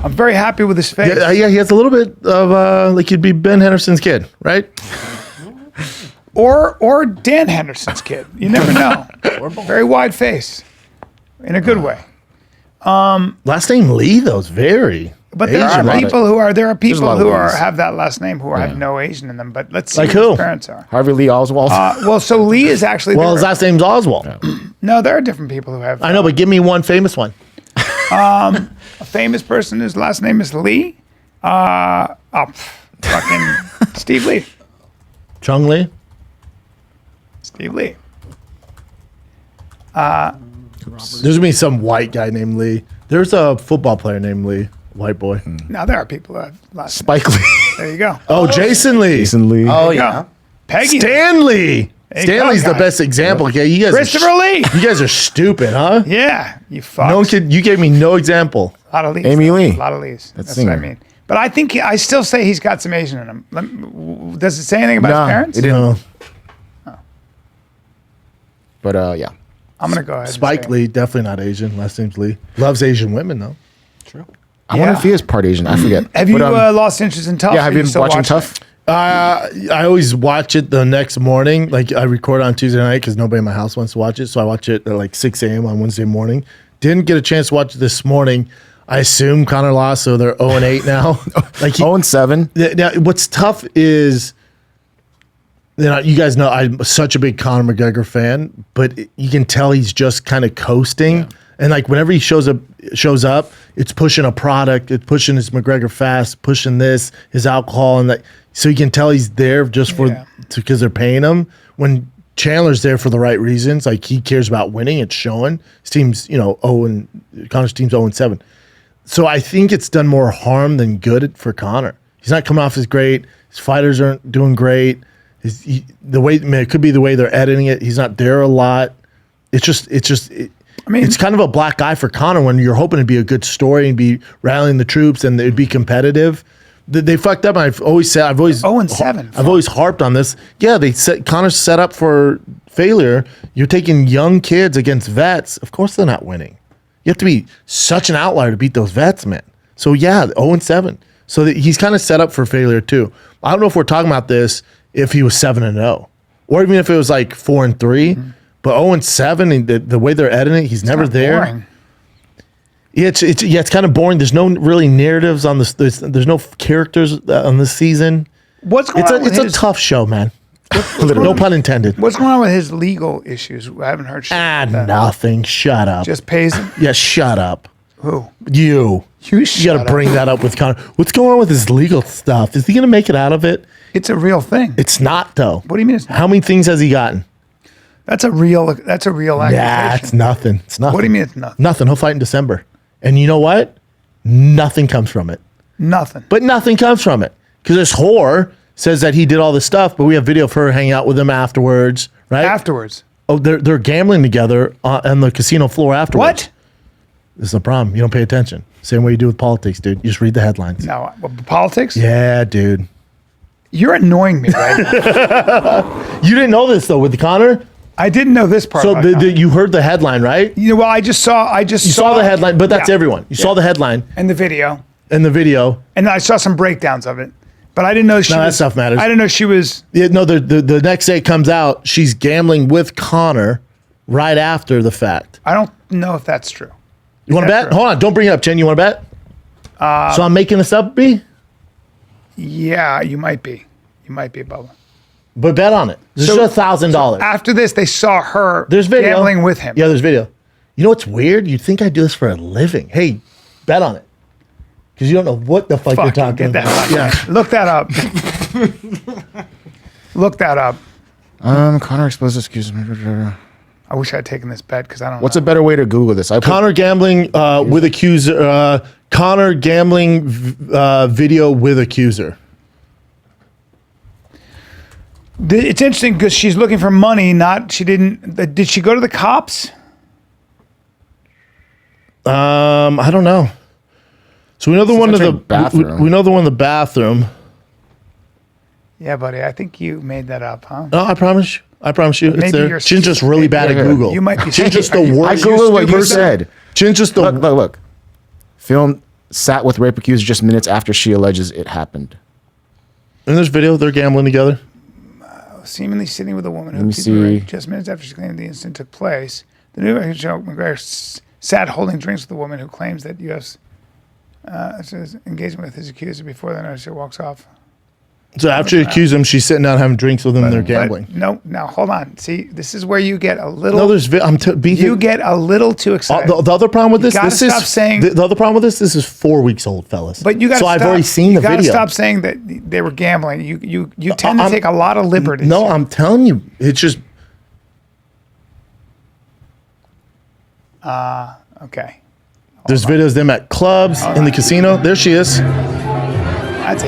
I'm very happy with his face. Yeah, he has a little bit of like he'd be Ben Henderson's kid, right? Or Dan Henderson's kid. You never know. Very wide face, in a good way. Last name Lee though is very. But there Asian, are right? people who are lot of Lees. have that last name who have no Asian in them. But let's see Like who who? his parents are. Harvey Lee Oswald. Well, so Lee is actually. Well, his last name's Oswald. No, there are different people who have. I know, but give me one famous one. A famous person whose last name is Lee. Fucking Steve Lee. Chung Lee. Steve Lee. There's gonna be some white guy named Lee. There's a football player named Lee, white boy. Now there are people who have last Spike Lee. names. There you go. Oh, Jason Lee. Jason Lee. Oh, Yeah. yeah. Peggy. Stanley. There you Stanley's go, the guys. best example. Okay, you guys. Christopher Lee. You guys are stupid, huh? Yeah, you fucks. No one could. You gave me no example. A lot of Lees. Amy though. Lee. A lot of Lees. That's what singer. I mean. But I think I still say he's got some Asian in him. Does it say anything about Nah, his parents? it didn't. No. But yeah. I'm gonna go ahead. and Spike say- Lee, definitely not Asian. Last name's Lee. Loves Asian women though. I wonder Yeah. if he is part Asian. I forget. Have you But, lost interest in Tough? yeah, have Or you been still watching watching Tough? it? I always watch it the next morning. Like I record on Tuesday night because nobody in my house wants to watch it, so I watch it at like 6 a.m. on Wednesday morning. Didn't get a chance to watch it this morning. I assume Conor lost, so they're 0-8 now. Like 0-7. Now, what's tough is, you guys know I'm such a big Conor McGregor fan, but you can tell he's just kind of coasting. And like whenever he shows up, it's pushing a product, it's pushing his McGregor fast, pushing this, his alcohol, and so you can tell he's there just because they're paying him. When Chandler's there for the right reasons, like he cares about winning, it's showing. His team's Conor's team's 0-7. So I think it's done more harm than good for Conor. He's not coming off as great. His fighters aren't doing great. It could be the way they're editing it. He's not there a lot. It's kind of a black eye for Conor when you're hoping to be a good story and be rallying the troops and it'd be competitive. They fucked up. I've always said, 0-7. I've always harped on this. Yeah, Conor's set up for failure. You're taking young kids against vets. Of course they're not winning. You have to be such an outlier to beat those vets, man. So yeah, 0-7. So he's kind of set up for failure too. I don't know if we're talking about this if he was 7-0, or even if it was like 4-3. Mm-hmm. But 0-7, and the way they're editing it, he's never there. Boring. Yeah, it's kind of boring. There's no really narratives on this. There's no characters on this season. What's going on? It's a tough show, man. No pun intended. What's going on with his legal issues? I haven't heard shit. Nothing. Shut up. Just pays him. Yeah, shut up. Who? You got to bring that up with Conor. What's going on with his legal stuff? Is he going to make it out of it? It's a real thing. It's not though. What do you mean? It's not? How many things has he gotten? That's a real accusation. Yeah, it's nothing. It's nothing. What do you mean it's nothing? Nothing. He'll fight in December. And you know what? Nothing comes from it. Nothing. But nothing comes from it. Because this whore says that he did all this stuff, but we have video of her hanging out with him afterwards, right? Afterwards. Oh, they're gambling together on the casino floor afterwards. What? This is the problem. You don't pay attention. Same way you do with politics, dude. You just read the headlines. No, politics? Yeah, dude. You're annoying me right now. You didn't know this, though, with the Conor? I didn't know this part. So you heard the headline, right? You know, well, I just saw. You saw the headline, but that's everyone. You saw the headline and the video. And the video. And I saw some breakdowns of it. But I didn't know she was. That stuff matters. I didn't know she was. Yeah, no, the next day it comes out, she's gambling with Conor right after the fact. I don't know if that's true. You want to bet? Hold on, don't bring it up, Chen. You want to bet? So I'm making this up, B? Yeah, you might be. You might be, Bubba. But bet on it. This is $1,000. So after this, they saw her there's video. gambling with him. Yeah, there's video. You know what's weird? You'd think I do this for a living. Hey, bet on it. Because you don't know what the fuck you're talking about. Yeah. Look that up. Look that up. Conor exposes excuse me. I wish I'd taken this bet because I don't know. What's a better way to Google this? Conor gambling with accuser. Conor gambling video with accuser. It's interesting because she's looking for money. Did she go to the cops? I don't know. So we know the one to the bathroom. We know the one in the bathroom. Yeah, buddy. I think you made that up, huh? No, I promise you. It's Maybe there. Chin's just really bad at Google. You might be. Chin's just the I worst. Googled what you said. Chin's just the Look. Film sat with rape accuser just minutes after she alleges it happened. In this video, they're gambling together. Seemingly sitting with a woman Let me see. just minutes after she claimed the incident took place. The new show McGregor sat holding drinks with a woman who claims that U.S. Says engagement with his accuser before the notice walks off. So after you accuse him, she's sitting down having drinks with him and they're gambling. No, now hold on. See, this is where you get a little. No, there's. You get a little too excited. The other problem with this, you this stop is saying. the other problem with this is 4 weeks old, fellas. But you got. So I've already seen the video. You got to stop saying that they were gambling. You tend to take a lot of liberties. No, I'm telling you, it's just. Okay. There's videos of them at clubs, in the casino. There she is. That's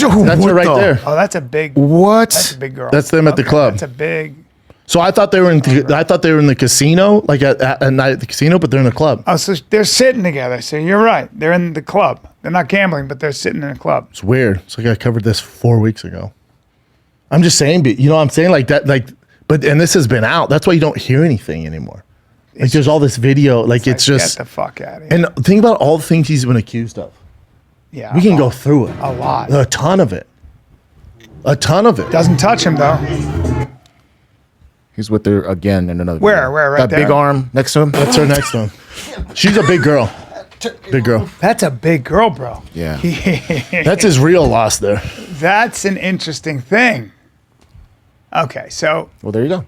her right there. Oh, that's a big. What? That's a big girl. That's them at the club. That's a big. So I thought they were in. I thought they were in the casino, like at night at the casino, but they're in the club. Oh, so they're sitting together. So you're right. They're in the club. They're not gambling, but they're sitting in a club. It's weird. It's like I covered this 4 weeks ago. I'm just saying, you know what I'm saying? Like that, and this has been out. That's why you don't hear anything anymore. Like there's all this video. Like it's just. Get the fuck out of here. And think about all the things he's been accused of. Yeah. We can go through it. A lot. A ton of it. A ton of it. Doesn't touch him though. He's with her again in another. Where? video. Right that there? big arm next to him. That's her next one. She's a big girl. Big girl. That's a big girl, bro. Yeah. That's his real loss there. That's an interesting thing. Okay, so Well, there you go.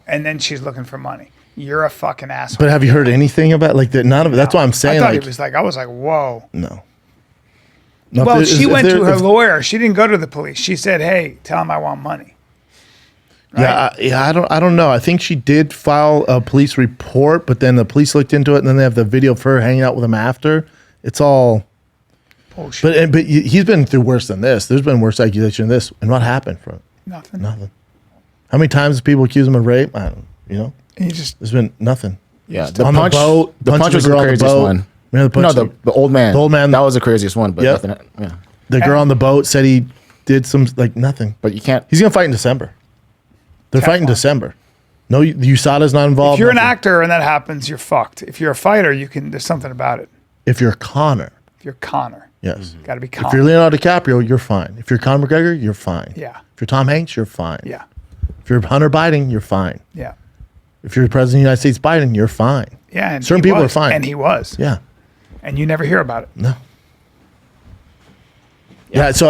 and then she's looking for money. You're a fucking asshole. But have you heard anything about like that? None of it. That's why I'm saying. I thought it was like I was like, whoa. No. Well, she went to her lawyer. She didn't go to the police. She said, "Hey, tell him I want money." Right? Yeah, I don't know. I think she did file a police report, but then the police looked into it, and then they have the video of her hanging out with him after. It's all bullshit. But he's been through worse than this. There's been worse accusation than this, and what happened from it? Nothing. How many times have people accuse him of rape? I don't. There's been nothing. Yeah, on the boat. The punch was the craziest one. Yeah, The old man. The old man. That was the craziest one. But nothing. Yeah. The girl on the boat said he did some like nothing. But you can't. He's gonna fight in December. They're fighting Teflon. December. No, USADA's not involved. If you're an nothing. actor and that happens, you're fucked. If you're a fighter, you can. There's something about it. If you're Connor, If you're Connor, yes. got to be If Connor. you're Leonardo DiCaprio, you're fine. If you're Conor McGregor, you're fine. Yeah. If you're Tom Hanks, you're fine. Yeah. If you're Hunter Biden, you're fine. Yeah. If you're President of the United States Biden, you're fine. Yeah. And Certain he people was, are fine. and he was. Yeah. And you never hear about it. No. Yeah. So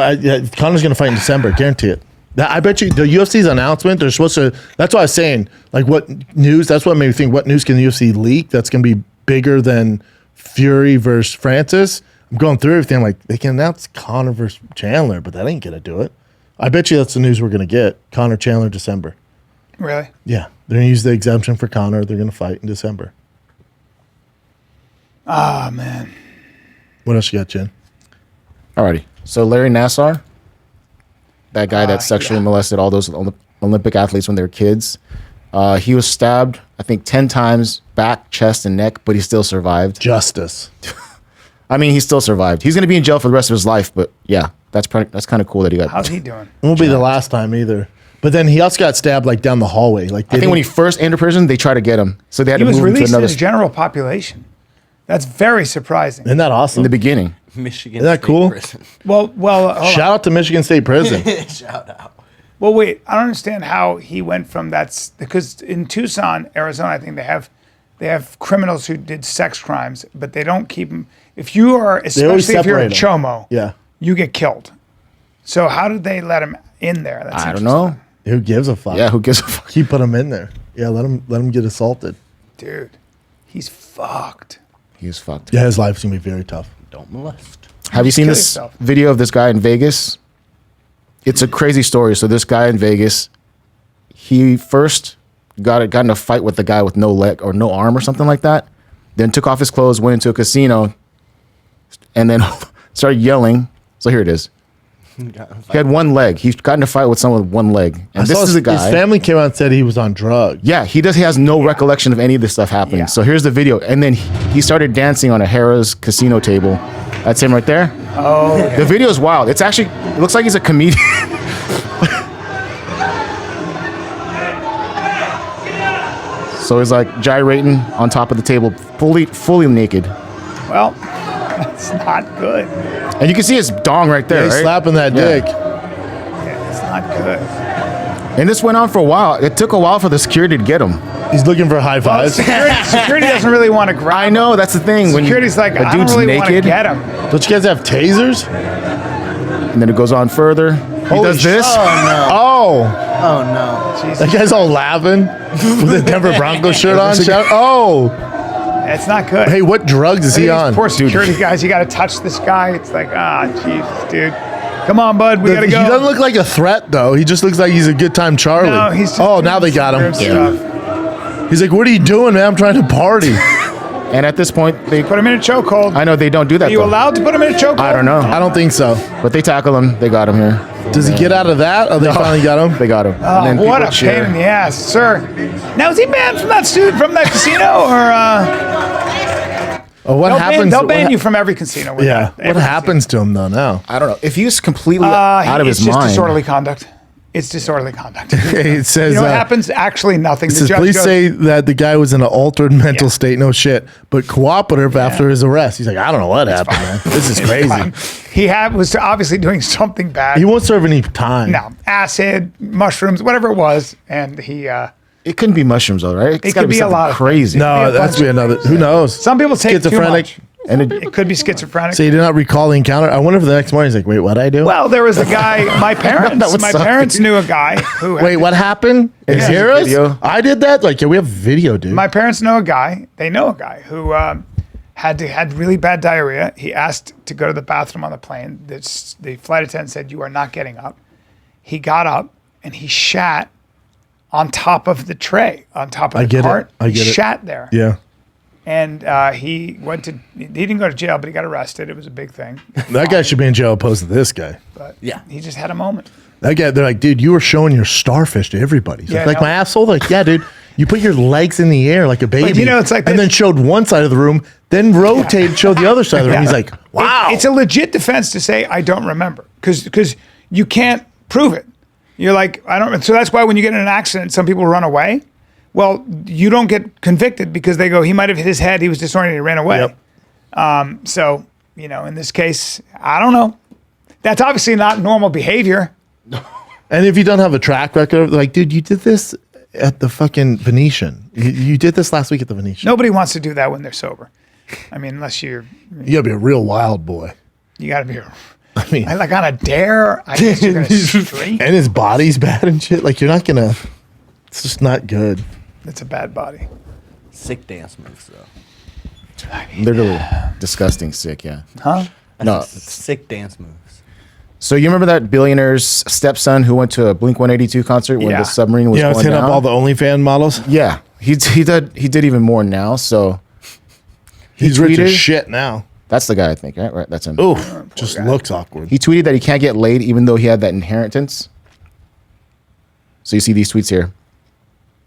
Conor's going to fight in December. Guarantee it. I bet you the UFC's announcement, they're supposed to. That's what I was saying. Like, what news? That's what made me think. What news can the UFC leak that's going to be bigger than Fury versus Francis? I'm going through everything. I'm like, they can announce Conor versus Chandler, but that ain't going to do it. I bet you that's the news we're going to get. Conor Chandler December. Really? Yeah. They're going to use the exemption for Conor. They're going to fight in December. Ah, man. What else you got, Jen? Alrighty. So Larry Nassar, that guy that sexually molested all those Olympic athletes when they were kids, he was stabbed, I think, 10 times, back, chest, and neck, but he still survived. Justice. I mean, he still survived. He's going to be in jail for the rest of his life, but yeah, that's kind of cool that he got. How's he doing? It won't be the last time either. But then he also got stabbed like down the hallway. Like I think when he first entered prison, they tried to get him, so they had He to was move him to released to another. the general population. That's very surprising. Isn't that awesome? In the beginning, Michigan Isn't that State cool? Prison. Well, hold on. Shout out to Michigan State Prison. Shout out. Well, wait. I don't understand how he went from that because in Tucson, Arizona, I think they have criminals who did sex crimes, but they don't keep them. If you are, always especially if you're a separate 'em. chomo, Yeah. you get killed. So how did they let him in there? That's I don't know. Who gives a fuck? Yeah, who gives a fuck? Keep put him in there. Yeah, let him get assaulted. dude. He's fucked. He was fucked. Yeah, his life's gonna be very tough. Don't molest. Have you seen kill this yourself. video of this guy in Vegas? It's a crazy story. So this guy in Vegas, he first got in a fight with the guy with no leg or no arm or something like that. Then took off his clothes, went into a casino, and then started yelling. So here it is. He had one leg. He got in a fight with someone with one leg. And this is a guy. His family came out and said he was on drugs. Yeah, he has no recollection of any of this stuff happening. Yeah. So here's the video. And then he started dancing on a Harrah's casino table. That's him right there. Oh, yeah. The video is wild. It looks like he's a comedian. So he's like gyrating on top of the table, fully naked. Well, that's not good. And you can see his dong right there, He's right? slapping that Yeah. dick. Yeah, it's not good. And this went on for a while. It took a while for the security to get him. He's looking for high Well, fives. security doesn't really want to grab I him. know, that's the thing. When Security's like, the I don't dude's really want to naked, get him. Don't you guys have tasers? and then it goes on further. He Holy does this. Oh, Oh no. that guy's all laughing with the Denver Broncos shirt on. Oh, It's not good. hey, what drugs is he These on? poor security guys, you got to touch this guy. It's like, Jesus, dude. Come on, bud. We got to He go. doesn't look like a threat though. He just looks like he's a good time Charlie. No, he's just oh, doing now they got him. weird stuff. He's like, "What are you doing, man? I'm trying to party." And at this point, they Put him in a chokehold. I know they don't do that Are you though. allowed to put him in a chokehold? I don't know. I don't think so. But they tackle him. They got him here. Does he get out of that? Oh, they finally got him. They got him. Oh, And then what a people cheer. pain in the ass, sir. Now, is he banned from that casino, or Oh, what happens? they'll ban you from every casino? with Yeah. that. What happens to him though now? I don't know. If he's completely out of his It's just mind. disorderly conduct. It's disorderly conduct. It says. You know what happens? Actually, nothing. It The says, judge please goes, say that the guy was in an altered mental Yeah. state. No shit, but cooperative after his arrest. He's like, I don't know what happened, man. This is crazy. fine. He was obviously doing something bad. He won't serve any time. No, acid, mushrooms, whatever it was, and he. It couldn't be mushrooms though, right? It's It gotta could be a something lot of crazy. Be No, a that's bunch be another. Who knows? Some people take too much. And It could be schizophrenic. So you did not recall the encounter. I wonder if the next morning he's like, wait, what did I do? Well, there was a guy. My That parents. would My suck. parents knew a guy who. Wait, what happened? In Yeah. Harrah's? Video. I did that? Like, yeah, we have video, dude. My parents know a guy. They know a guy who had really bad diarrhea. He asked to go to the bathroom on the plane. The flight attendant said, "You are not getting up." He got up and he shat on top of the tray, on top of I the get it. cart. I get he it. shat there. yeah. And he didn't go to jail, but he got arrested. It was a big thing. That guy should be in jail opposed to this guy. But Yeah. he just had a moment. That guy, they're like, dude, you were showing your starfish to everybody. He's Yeah, like no. my asshole? They're like, yeah, dude. You put your legs in the air like a baby. you know, it's like and this. then showed one side of the room, then rotated, showed the other side of the room. He's like, wow. It's a legit defense to say I don't remember because you can't prove it. You're like, I don't. So that's why when you get in an accident, some people run away. Well, you don't get convicted because they go, he might have hit his head, he was disoriented, he ran away. Yep. So, you know, in this case, I don't know. That's obviously not normal behavior. And if you don't have a track record, like, dude, you did this at the fucking Venetian. You did this last week at the Venetian. Nobody wants to do that when they're sober. I mean, unless You gotta be a real wild boy. you got to be, I mean, like on a dare, I guess you're going to streak. and his body's bad and shit. Like, you're not gonna, it's just not good. It's a bad body. Sick dance moves though. Literally disgusting sick, yeah. Huh? No. Sick dance moves. So you remember that billionaire's stepson who went to a Blink-182 concert when Yeah. the submarine was Yeah, I was going hitting down? up all the OnlyFans models. Yeah, he did even more now. So He's rich as tweeted- shit now. that's the guy, I think, right? That's him. Oof, just looks awkward. He tweeted that he can't get laid even though he had that inheritance. So you see these tweets here.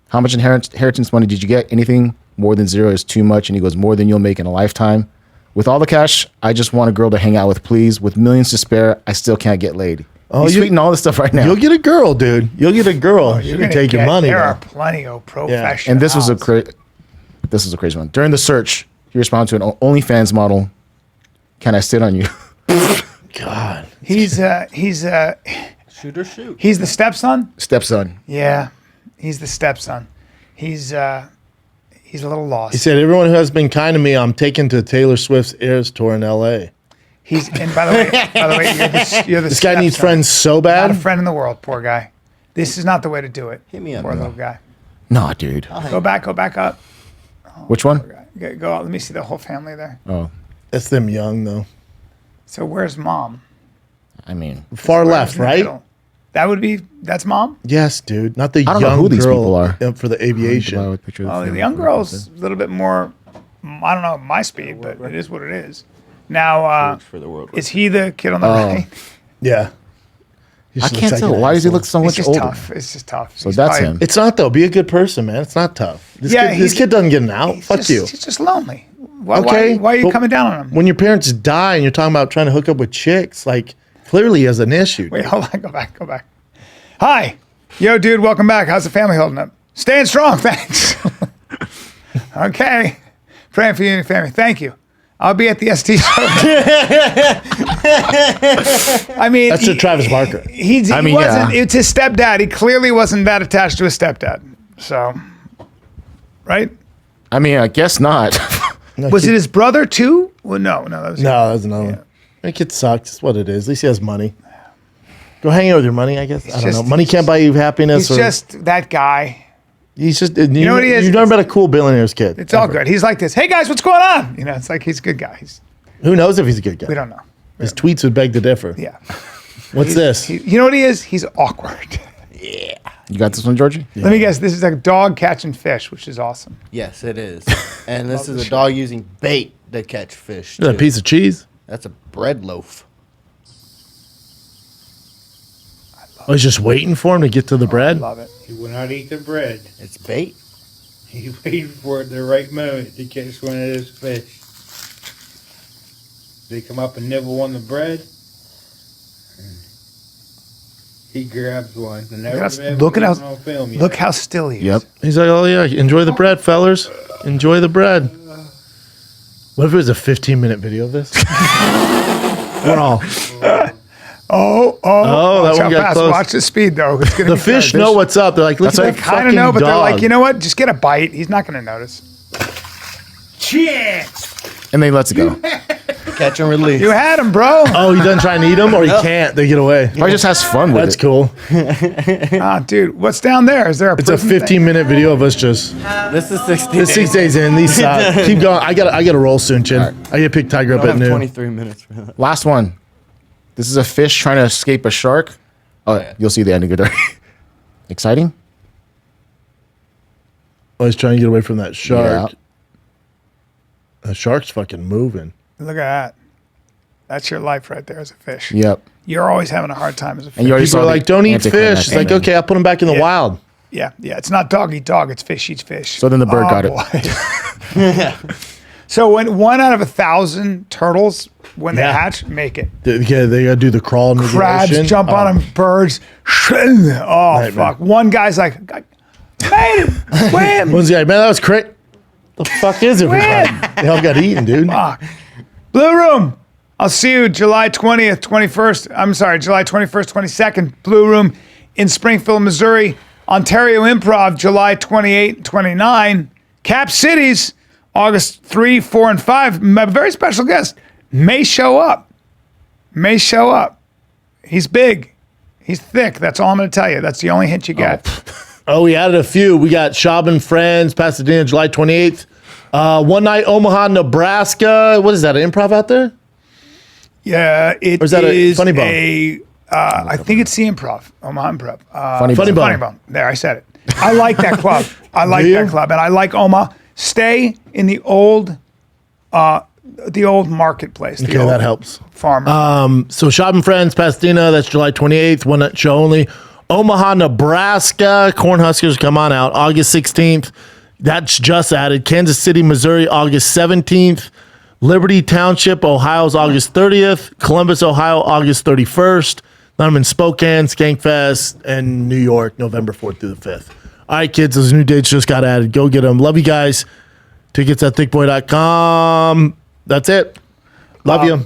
How much inheritance money did you get? Anything more than 0 is too much. And he goes, more than you'll make in a lifetime. With all the cash, I just want a girl to hang out with, please. With millions to spare, I still can't get laid. He's tweeting all this stuff right now. You'll get a girl, dude. You'll get a girl. You're gonna take your money. There though. are plenty of professionals. And this was a crazy one. During the search, he responded to an OnlyFans model. Can I sit on you? God. He's Shoot or shoot. he's the stepson. Stepson. Yeah, he's the stepson. He's a little lost. He said, everyone who has been kind to me, I'm taking to Taylor Swift's Eras tour in L.A. He's and by the way, you're the This guy needs stepson. friends so Not bad. a friend in the world, poor guy. This is not the way to do it. Hit me up, poor bro. little guy. Nah, dude. Go back up. Which one? Go out. Let me see the whole family there. Oh, That's them young, though. So where's mom? I mean, Far Where's left, in the right? middle? That's mom. Yes, dude. Not the I don't know young who these girl people are. For the aviation. Oh, the young girl's a little bit more. I don't know my speed, but it is what it is. Now, For the world. is he the kid on the Oh. right? Yeah. He I just can't looks like tell. an Why does he asshole. look so It's much just older? tough. It's just tough. So He's that's probably- him. It's not, though. Be a good person, man. It's not tough. This, Yeah, kid, this he's- kid doesn't get an out. Fuck Just- you. He's just lonely. Why, Okay, Why are you but coming down on him? When your parents die and you're talking about trying to hook up with chicks, like, clearly he has an issue. Wait, hold on. Go back. Hi. Yo, dude, welcome back. How's the family holding up? Staying strong, thanks. Okay. Praying for you and your family. Thank you. I'll be at the ST show. I mean, That's your Travis Barker. He wasn't. yeah. It's his stepdad. He clearly wasn't that attached to his stepdad. So, right? I mean, I guess not. Was it his brother too? Well, no, that was No, that's another one. That kid sucks. It's what it is. At least he has money. Go hang out with your money, I guess. I don't know. Money can't buy you happiness. He's or just that guy. He's just. You know what he is? You've never met a cool billionaire's kid. It's all ever. good. He's like this. Hey guys, what's going on? You know, it's like he's a good guy. Who knows if he's a good guy? We don't know. His tweets would beg to differ. Yeah. What's this? You know what he is? He's awkward. You got this one, Georgie? Let me guess. This is a dog catching fish, which is awesome. Yes, it is. And this is a dog using bait to catch fish. Is that a too. piece of cheese? That's a bread loaf. I was just waiting for him to get to the bread. Love it. He will not eat the bread. It's bait. He waited for the right moment to catch one of those fish. They come up and nibble on the bread. He grabs one. And Look at how- on film yet. Look how still he is. Yep. He's like, oh yeah, enjoy the bread, fellas. Enjoy the bread. What if it was a 15-minute video of this? We're all. Oh, that watch one how got fast. close. Watch the speed though. It's gonna The be fish good. know what's up. They're like, look That's at like that Kind fucking of know, but dog. they're like, you know what? Just get a bite. He's not gonna notice. And then he lets it go. Catch and release. You had him, bro. Oh, he doesn't try and eat them, or he can't. They get away. Or he just has fun with That's it. cool. Ah, dude, what's down there? Is there a It's a prison thing? 15-minute video of us just. This is 60 It's 6 days in. These suck. Keep going. I got to roll soon, Chin. I got to pick Tiger up I at have noon. 23 minutes for that. Last one. This is a fish trying to escape a shark. Oh, you'll see the ending of it. Exciting? I was trying to get away from that shark. Yeah. The shark's fucking moving. Look at that. That's your life right there as a fish. Yep. You're always having a hard time as a fish. And you already People saw are the like, don't eat anticlimactic fish. It's like, ending. okay, I'll put them back in the Yeah. wild. Yeah. It's not dog eat dog. It's fish eats fish. So then the bird got it. it. So when 1 out of 1,000 turtles, when they Yeah. hatch, make it. They gotta do the crawl into the Crabs ocean. jump on them. Birds. Oh, Nightmare. fuck. One guy's like, made it. Swim. One's like, man, that was crazy. The fuck is it? They all got eaten, dude. Fuck. Blue Room. I'll see you July 20th, 21st. I'm sorry, July 21st, 22nd. Blue Room in Springfield, Missouri. Ontario Improv, July 28, 29. Cap Cities, August 3, 4, and 5. My very special guest may show up. He's big. He's thick. That's all I'm going to tell you. That's the only hint you get. Oh, we added a few. We got Schaub and Friends, Pasadena, July 28th. One night, Omaha, Nebraska. What is that, an improv out there? Yeah, it Or is that a is Funny Bone? I think it's the Improv, Omaha Improv. Funny Funny Bone. Bone. Funny Bone. There, I said it. I like that club. I like Do you? that club, and I like Omaha. Stay in the old marketplace. The Okay, old that helps. farm. So Schaub and Friends, Pasadena, that's July 28th, one night show only. Omaha, Nebraska, Cornhuskers, come on out, August 16th. That's just added. Kansas City, Missouri, August 17th. Liberty Township, Ohio's August 30th. Columbus, Ohio, August 31st. Then I'm in Spokane, Skankfest, and New York, November 4th through the 5th. All right, kids, those new dates just got added. Go get them. Love you guys. Tickets at thickboy.com. That's it. Love you.